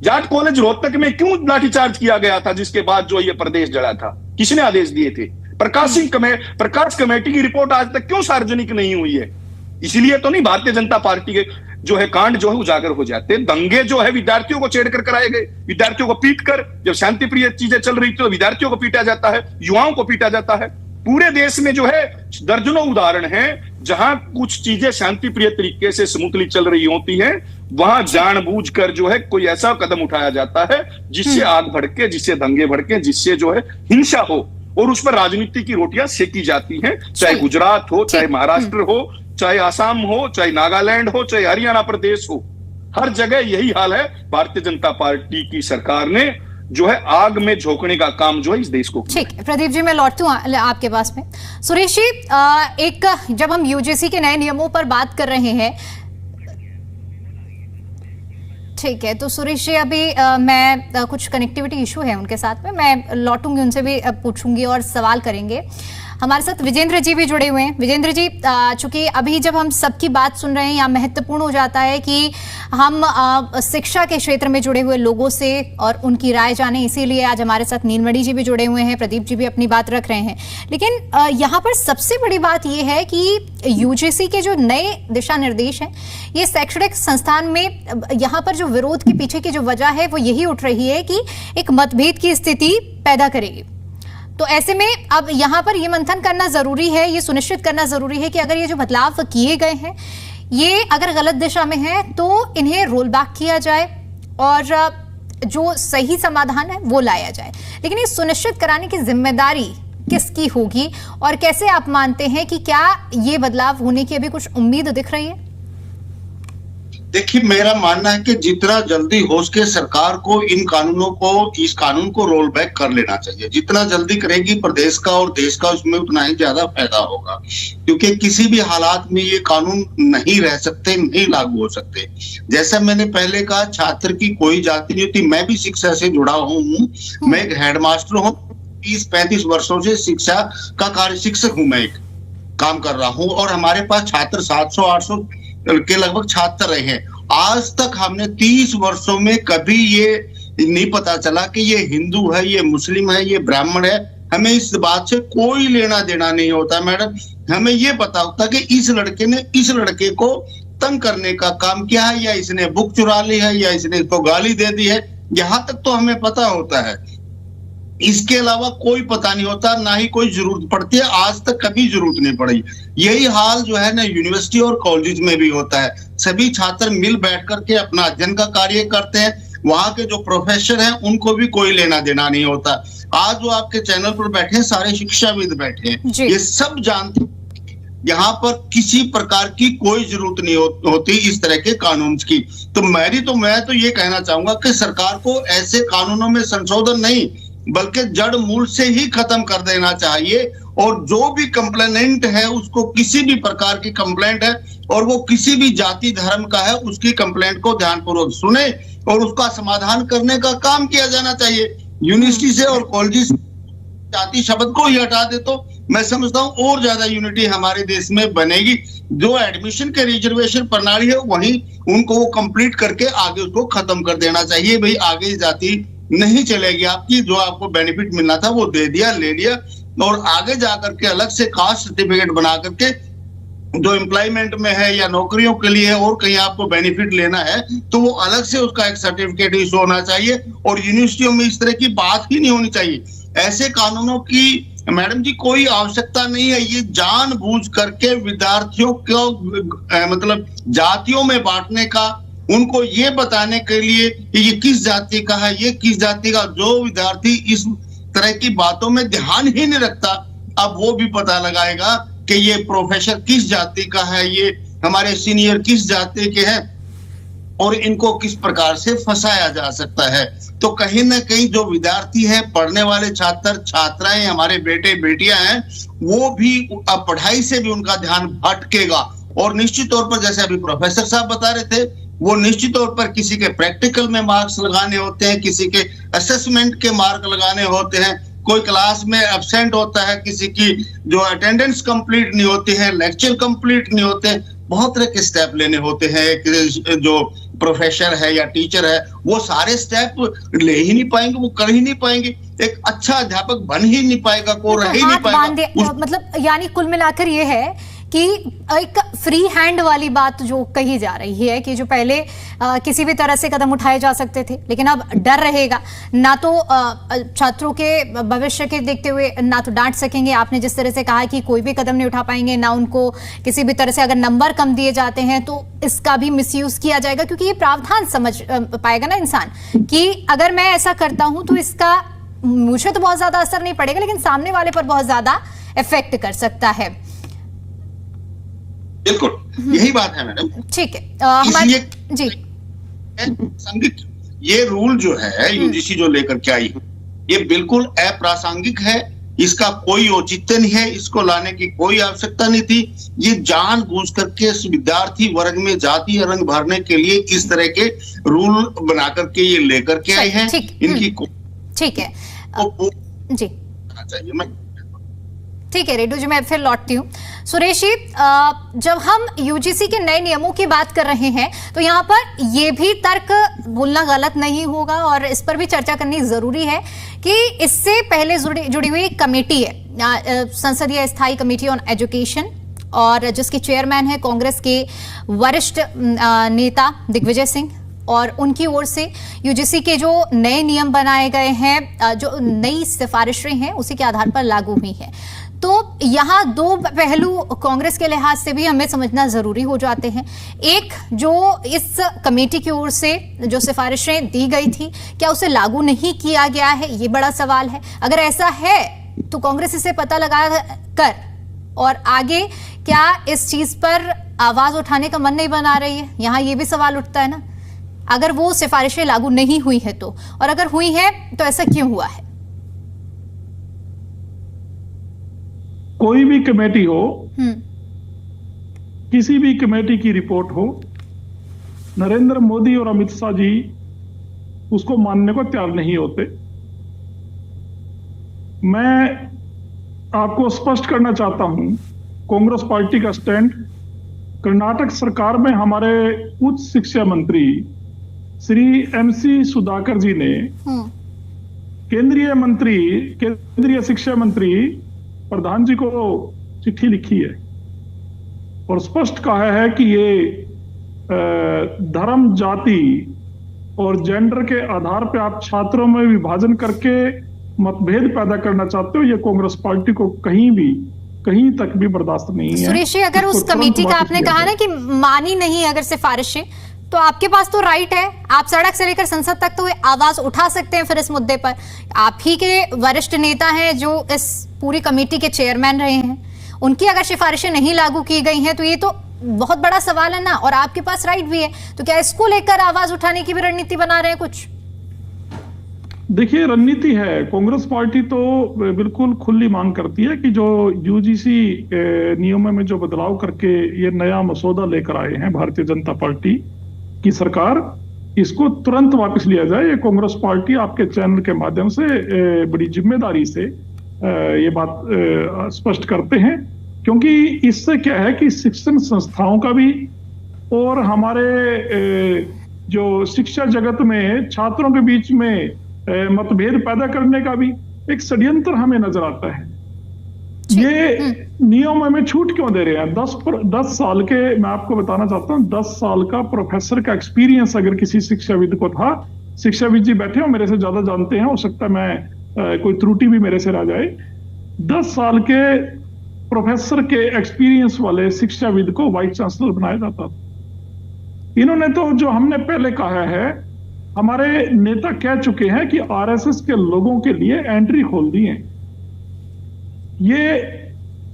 जाट कॉलेज रोहतक में क्यों लाठीचार्ज किया गया था, जिसके बाद जो ये प्रदेश जला था? किसने आदेश दिए थे? प्रकाश कमेटी की रिपोर्ट आज तक क्यों सार्वजनिक नहीं हुई है? इसीलिए तो नहीं भारतीय जनता पार्टी के जो है कांड जो है उजागर हो जाते। दंगे जो है विद्यार्थियों को छेड़ कर कराए गए, विद्यार्थियों को पीट कर, जब शांति प्रिय चीजें चल रही थी तो विद्यार्थियों को पीटा जाता है, युवाओं को पीटा जाता है। पूरे देश में जो है दर्जनों उदाहरण हैं जहां कुछ चीजें शांति प्रिय तरीके से स्मूथली चल रही होती हैं, वहां जानबूझकर जो है कोई ऐसा कदम उठाया जाता है जिससे आग भड़के, जिससे दंगे भड़के, जिससे जो है हिंसा हो, और उस पर राजनीति की रोटियां सेकी जाती हैं। चाहे गुजरात हो, चाहे महाराष्ट्र हो, चाहे आसाम हो, चाहे नागालैंड हो, चाहे हरियाणा प्रदेश हो, हर जगह यही हाल है। भारतीय जनता पार्टी की सरकार ने जो है आग में झोंकने का काम जो है इस देश को। ठीक, प्रदीप जी मैं लौटती हूँ आपके पास में। सुरेश जी, एक जब हम यूजीसी के नए नियमों पर बात कर रहे हैं, ठीक है, तो सुरेश जी अभी मैं कुछ कनेक्टिविटी इशू है उनके साथ में, मैं लौटूंगी, उनसे भी पूछूंगी और सवाल करेंगे। हमारे साथ विजेंद्र जी भी जुड़े हुए हैं। विजेंद्र जी, चूंकि अभी जब हम सबकी बात सुन रहे हैं, यहाँ महत्वपूर्ण हो जाता है कि हम शिक्षा के क्षेत्र में जुड़े हुए लोगों से और उनकी राय जाने, इसीलिए आज हमारे साथ नीलमणि जी भी जुड़े हुए हैं, प्रदीप जी भी अपनी बात रख रहे हैं। लेकिन यहाँ पर सबसे बड़ी बात यह है कि यूजीसी के जो नए दिशा निर्देश हैं, ये शैक्षणिक संस्थान में यहाँ पर जो विरोध के पीछे की जो वजह है वो यही उठ रही है कि एक मतभेद की स्थिति पैदा करेगी। तो ऐसे में अब यहाँ पर ये मंथन करना जरूरी है, ये सुनिश्चित करना जरूरी है कि अगर ये जो बदलाव किए गए हैं ये अगर गलत दिशा में है तो इन्हें रोल बैक किया जाए और जो सही समाधान है वो लाया जाए। लेकिन ये सुनिश्चित कराने की जिम्मेदारी किसकी होगी और कैसे आप मानते हैं कि क्या ये बदलाव होने की अभी कुछ उम्मीद दिख रही है? देखिए, मेरा मानना है कि जितना जल्दी हो सके सरकार को इस कानून को रोल बैक कर लेना चाहिए। जितना जल्दी करेगी प्रदेश का और देश का उसमें उतना ही ज्यादा फायदा होगा, क्योंकि किसी भी हालात में ये कानून नहीं रह सकते, नहीं लागू हो सकते। जैसा मैंने पहले कहा, छात्र की कोई जाति नहीं होती। मैं भी शिक्षा से जुड़ा हूँ, मैं एक हेडमास्टर हूँ, 30-35 वर्षों से शिक्षा का कार्य, शिक्षक हूँ, मैं एक काम कर रहा हूँ, और हमारे पास छात्र 700-800 के लगभग छात्र रहे हैं। आज तक हमने 30 वर्षों में कभी ये नहीं पता चला कि ये हिंदू है, ये मुस्लिम है, ये ब्राह्मण है। हमें इस बात से कोई लेना देना नहीं होता मैडम। हमें ये पता होता कि इस लड़के ने इस लड़के को तंग करने का काम किया है, या इसने बुक चुरा ली है, या इसने इसको गाली दे दी है। यहां तक तो हमें पता होता है, इसके अलावा कोई पता नहीं होता, ना ही कोई जरूरत पड़ती है। आज तक कभी जरूरत नहीं पड़ी। यही हाल जो है ना यूनिवर्सिटी और कॉलेज में भी होता है। सभी छात्र मिल बैठ करके अपना अध्ययन का कार्य करते हैं। वहां के जो प्रोफेसर हैं उनको भी कोई लेना देना नहीं होता। आज जो आपके चैनल पर बैठे हैं सारे शिक्षाविद बैठे हैं, ये सब जानते यहाँ पर किसी प्रकार की कोई जरूरत नहीं होती इस तरह के कानून की। तो मैं तो ये कहना चाहूंगा कि सरकार को ऐसे कानूनों में संशोधन नहीं बल्कि जड़ मूल से ही खत्म कर देना चाहिए। और जो भी कंप्लेनेंट है उसको किसी भी प्रकार की कंप्लेंट है और वो किसी भी जाति धर्म का है, उसकी कंप्लेंट को ध्यानपूर्वक सुने और उसका समाधान करने का काम किया जाना चाहिए। यूनिवर्सिटी से और कॉलेज जाति शब्द को ही हटा दे तो मैं समझता हूं और ज्यादा यूनिटी हमारे देश में बनेगी। जो एडमिशन के रिजर्वेशन प्रणाली है वहीं उनको वो कंप्लीट करके आगे उसको खत्म कर देना चाहिए। भाई आगे जाति नहीं चलेगी आपकी, जो आपको बेनिफिट मिलना था वो दे दिया, ले लिया, और आगे जाकर के अलग से कास्ट सर्टिफिकेट बना करके जो एम्प्लॉयमेंट में है या नौकरियों के लिए और कहीं आपको बेनिफिट लेना है तो वो अलग से उसका एक सर्टिफिकेट इशू होना चाहिए। और यूनिवर्सिटियों में इस तरह की बात ही नहीं होनी चाहिए। ऐसे कानूनों की मैडम जी कोई आवश्यकता नहीं है। ये जानबूझ करके विद्यार्थियों को मतलब जातियों में बांटने का, उनको ये बताने के लिए कि ये किस जाति का है, ये किस जाति का, जो विद्यार्थी इस तरह की बातों में ध्यान ही नहीं रखता, अब वो भी पता लगाएगा कि ये प्रोफेसर किस जाति का है, ये हमारे सीनियर किस जाति के हैं, और इनको किस प्रकार से फंसाया जा सकता है। तो कहीं ना कहीं जो विद्यार्थी है, पढ़ने वाले छात्र छात्राएं, हमारे बेटे बेटियां हैं, वो भी अब पढ़ाई से भी उनका ध्यान भटकेगा। और निश्चित तौर पर जैसे अभी प्रोफेसर साहब बता रहे थे, वो निश्चित तौर पर किसी के प्रैक्टिकल में मार्क्स लगाने होते हैं, किसी के असेसमेंट के मार्क लगाने होते हैं, कोई क्लास में एब्सेंट होता है, किसी की जो अटेंडेंस कंप्लीट नहीं होती है, लेक्चर कंप्लीट नहीं होते, बहुत तरह के स्टेप लेने होते हैं। जो प्रोफेसर है या टीचर है वो सारे स्टेप ले ही नहीं पाएंगे, वो कर ही नहीं पाएंगे, एक अच्छा अध्यापक बन ही नहीं पाएगा, को रह ही नहीं पाएगा। मतलब यानी कुल मिलाकर ये है कि एक फ्री हैंड वाली बात जो कही जा रही है कि जो पहले किसी भी तरह से कदम उठाए जा सकते थे, लेकिन अब डर रहेगा, ना तो छात्रों के भविष्य के देखते हुए ना तो डांट सकेंगे, आपने जिस तरह से कहा कि कोई भी कदम नहीं उठा पाएंगे, ना उनको किसी भी तरह से अगर नंबर कम दिए जाते हैं तो इसका भी मिसयूज किया जाएगा, क्योंकि ये प्रावधान समझ पाएगा ना इंसान कि अगर मैं ऐसा करता हूं तो इसका मुझे तो बहुत ज्यादा असर नहीं पड़ेगा, लेकिन सामने वाले पर बहुत ज्यादा इफेक्ट कर सकता है। बिल्कुल यही बात है मैडम। ठीक है, इसलिए जी प्रासंगिक ये रूल जो है यूजीसी जो लेकर के आई है, ये बिल्कुल अप्रासंगिक है, इसका कोई औचित्य नहीं है, इसको लाने की कोई आवश्यकता नहीं थी। ये जानबूझ करके विद्यार्थी वर्ग में जाति रंग भरने के लिए इस तरह के रूल बना करके ये लेकर के आए हैं। इनकी ठीक है जी, चाहिए ठीक है रेडू जी, मैं फिर लौटती हूँ। सुरेश जी, जब हम यूजीसी के नए नियमों की बात कर रहे हैं तो यहाँ पर ये भी तर्क बोलना गलत नहीं होगा और इस पर भी चर्चा करनी जरूरी है कि इससे पहले जुड़ी हुई कमेटी है, संसदीय स्थायी कमेटी ऑन एजुकेशन, और जिसके चेयरमैन है कांग्रेस के वरिष्ठ नेता दिग्विजय सिंह, और उनकी ओर से यूजीसी के जो नए नियम बनाए गए हैं, जो नई सिफारिशें हैं उसी के आधार पर लागू हुई हैं। तो यहाँ दो पहलू कांग्रेस के लिहाज से भी हमें समझना जरूरी हो जाते हैं। एक, जो इस कमेटी की ओर से जो सिफारिशें दी गई थी, क्या उसे लागू नहीं किया गया है, ये बड़ा सवाल है। अगर ऐसा है तो कांग्रेस इसे पता लगा कर और आगे क्या इस चीज पर आवाज उठाने का मन नहीं बना रही है, यहाँ ये भी सवाल उठता है ना। अगर वो सिफारिशें लागू नहीं हुई है तो, और अगर हुई है तो ऐसा क्यों हुआ है? कोई भी कमेटी हो, किसी भी कमेटी की रिपोर्ट हो, नरेंद्र मोदी और अमित शाह जी उसको मानने को तैयार नहीं होते। मैं आपको स्पष्ट करना चाहता हूं कांग्रेस पार्टी का स्टैंड। कर्नाटक सरकार में हमारे उच्च शिक्षा मंत्री श्री MC सुधाकर जी ने केंद्रीय शिक्षा मंत्री प्रधान जी को चिट्ठी लिखी है और स्पष्ट कहा है कि ये धर्म, जाति और जेंडर के आधार पे आप छात्रों में विभाजन करके मतभेद पैदा करना चाहते हो। ये कांग्रेस पार्टी को कहीं तक भी बर्दाश्त नहीं है। सुरेश जी, अगर उस कमेटी का आपने कहा ना कि मानी नहीं अगर सिफारिशें, तो आपके पास तो राइट है, आप सड़क से लेकर संसद तक तो आवाज उठा सकते हैं फिर इस मुद्दे पर। आप ही के वरिष्ठ नेता हैं जो इस पूरी कमेटी के चेयरमैन रहे हैं, उनकी अगर सिफारिशें नहीं लागू की गई हैं तो ये तो बहुत बड़ा सवाल है ना, और आपके पास राइट भी है। तो क्या इसको लेकर आवाज उठाने की भी रणनीति बना रहे हैं कुछ? देखिए, रणनीति है, कांग्रेस पार्टी तो बिल्कुल खुली मांग करती है कि जो यूजीसी नियमों में जो बदलाव करके ये नया मसौदा लेकर आए हैं भारतीय जनता पार्टी की सरकार, इसको तुरंत वापस लिया जाए। ये कांग्रेस पार्टी आपके चैनल के माध्यम से बड़ी जिम्मेदारी से ये बात स्पष्ट करते हैं, क्योंकि इससे क्या है कि शिक्षण संस्थाओं का भी और हमारे जो शिक्षा जगत में छात्रों के बीच में मतभेद पैदा करने का भी एक षड्यंत्र हमें नजर आता है। ये नियम हमें छूट क्यों दे रहे हैं? 10 साल के, मैं आपको बताना चाहता हूँ, 10 साल का प्रोफेसर का एक्सपीरियंस अगर किसी शिक्षाविद को था, शिक्षाविद जी बैठे हो मेरे से ज्यादा जानते हैं, हो सकता है मैं कोई त्रुटि भी मेरे से रह जाए, 10 साल के प्रोफेसर के एक्सपीरियंस वाले शिक्षाविद को वाइस चांसलर बनाया जाता था। इन्होंने तो, जो हमने पहले कहा है, हमारे नेता कह चुके हैं कि आरएसएस के लोगों के लिए एंट्री खोल दी है। ये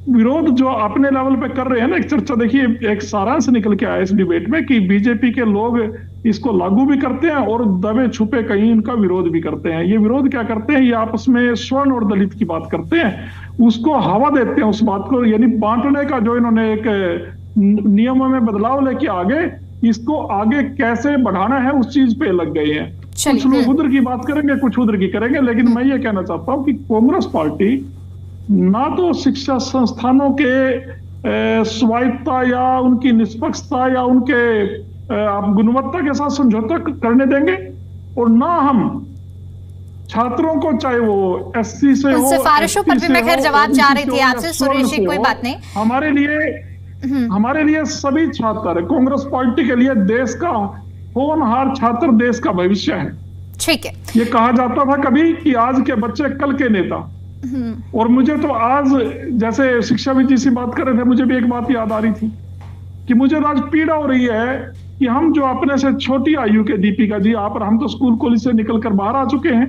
विरोध जो अपने लेवल पे कर रहे हैं ना, एक चर्चा देखिए, एक सारांश निकल के आया इस डिबेट में कि बीजेपी के लोग इसको लागू भी करते हैं और दबे छुपे कहीं इनका विरोध भी करते हैं। ये विरोध क्या करते हैं? ये आपस में स्वर्ण और दलित की बात करते हैं, उसको हवा देते हैं उस बात को, यानी बांटने का जो इन्होंने एक नियमों में बदलाव लेके आगे, इसको आगे कैसे बढ़ाना है उस चीज पे लग गए हैं। कुछ लोग उधर की बात करेंगे, कुछ उधर की करेंगे, लेकिन मैं ये कहना चाहता हूं कि कांग्रेस पार्टी ना तो शिक्षा संस्थानों के स्वायत्ता या उनकी निष्पक्षता या उनके गुणवत्ता के साथ समझौता करने देंगे, और ना हम छात्रों को, चाहे वो एससी से हो, सिफारिशों पर भी मैं खैर जवाब चाह रही थी आपसे सुरेश जी, कोई बात नहीं। हमारे लिए सभी छात्र, कांग्रेस पार्टी के लिए देश का होनहार छात्र देश का भविष्य है। ठीक है। ये कहा जाता था कभी कि आज के बच्चे कल के नेता, और मुझे तो आज, जैसे शिक्षाविद जी से बात कर रहे थे, मुझे भी एक बात याद आ रही थी कि मुझे आज पीड़ा हो रही है कि हम जो अपने से छोटी आयु के, दीपिका जी आप और हम तो स्कूल कॉलेज से निकलकर बाहर आ चुके हैं,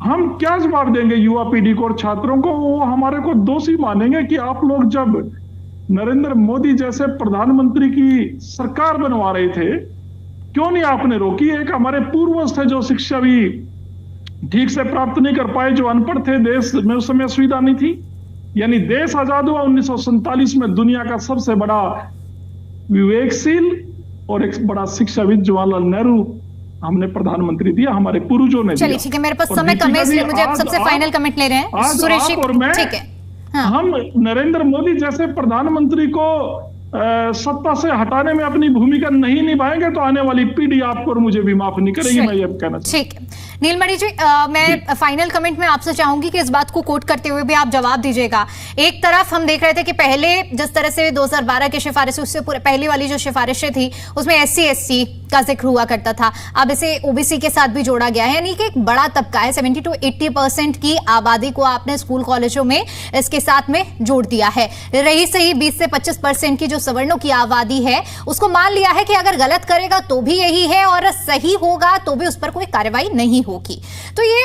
हम क्या जवाब देंगे युवा पीढ़ी को और छात्रों को? वो हमारे को दोषी मानेंगे कि आप लोग जब नरेंद्र मोदी जैसे प्रधानमंत्री की सरकार बनवा रहे थे, क्यों नहीं आपने रोकी? एक हमारे पूर्वज थे जो शिक्षा भी ठीक से प्राप्त नहीं कर पाए, जो अनपढ़ थे, देश में उस समय सुविधा नहीं थी, यानी देश आजाद हुआ 1947 में, दुनिया का सबसे बड़ा विवेकशील और एक बड़ा शिक्षाविद जवाहरलाल नेहरू हमने प्रधानमंत्री दिया, हमारे पूर्वजों ने। चलिए ठीक है, मेरे पास समय कम है, इसलिए मुझे अब सबसे फाइनल कमेंट ले रहे हैं सुरेश जी। ठीक है, हम नरेंद्र मोदी जैसे प्रधानमंत्री को सत्ता से हटाने में अपनी भूमिका नहीं निभाएंगे तो आने वाली पीढ़ी आपको और मुझे भी माफ नहीं करेगी, मैं ये कहना चाहता हूं। ठीक है नीलमणि जी, मैं फाइनल कमेंट में आपसे चाहूंगी कि इस बात को कोट करते हुए भी आप जवाब दीजिएगा। एक तरफ हम देख रहे थे कि पहले जिस तरह से 2012 की सिफारिश, उससे पहले वाली जो सिफारिशें थी उसमें SC ST का जिक्र हुआ करता था, अब इसे OBC के साथ भी जोड़ा गया है, यानी कि एक बड़ा तबका है, 70 to 80% की आबादी को आपने स्कूल कॉलेजों में इसके साथ में जोड़ दिया है। रही सही 20 से 25% की जो सवर्णों की आबादी है, उसको मान लिया है कि अगर गलत करेगा तो भी यही है और सही होगा तो भी उस पर कोई कार्रवाई नहीं होगी। तो ये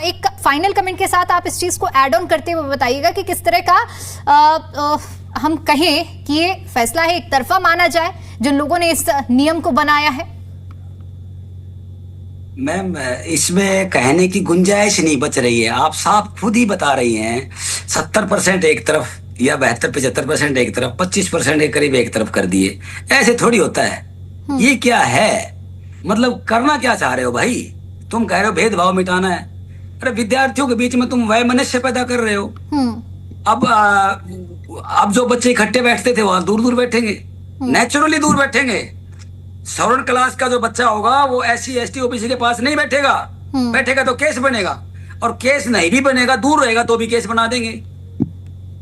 एक फाइनल कमेंट के साथ आप इस चीज को ऐड ऑन करते हुए बताइएगा कि किस तरह का हम कहें कि ये फैसला है एक तरफा माना जाए जिन लोगों ने इस नियम को बनाया है। मैम, इसमें कहने की गुंजाइश नहीं बच रही है, आप साफ खुद ही बता रही हैं 70% एक तरफ या 72-75% एक तरफ, 25% के करीब एक तरफ कर दिए। ऐसे थोड़ी होता है, ये क्या है? मतलब करना क्या चाह रहे हो भाई? तुम कह रहे हो भेदभाव मिटाना है, अरे विद्यार्थियों के बीच में तुम वैमनस्य पैदा कर रहे हो। अब जो बच्चे इकट्ठे बैठते थे वहां दूर दूर बैठेंगे, नेचुरली दूर बैठेंगे। सवर्ण क्लास का जो बच्चा होगा वो SC ST OBC के पास नहीं बैठेगा, बैठेगा तो केस बनेगा, और केस नहीं भी बनेगा, दूर रहेगा तो भी केस बना देंगे।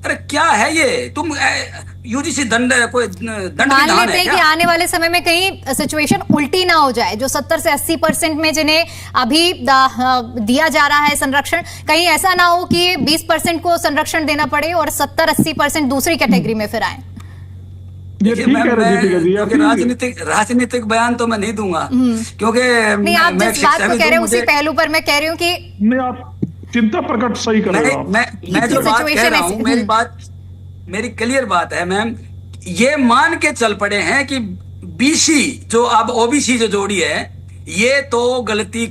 अरे क्या है ये? तुम UGC दंड मान लेते हैं कि आने वाले समय में कहीं सिचुएशन उल्टी ना हो जाए, जो 70 से 80% में जिन्हें अभी दिया जा रहा है संरक्षण, कहीं ऐसा ना हो कि 20% को संरक्षण देना पड़े और 70-80% दूसरी कैटेगरी में फिर आए। राजनीतिक बयान तो मैं नहीं दूंगा, क्योंकि नहीं, आप जिस बात को कह रहे हैं उसी पहलू पर मैं कह रही हूँ कि आप चिंता प्रकट सही कर रहे हो। मैं जो बात कह रहा हूँ, मेरी क्लियर बात है मैम, ये मान के चल पड़े हैं कि BC जो अब OBC जो जोड़ी है, ये तो गलती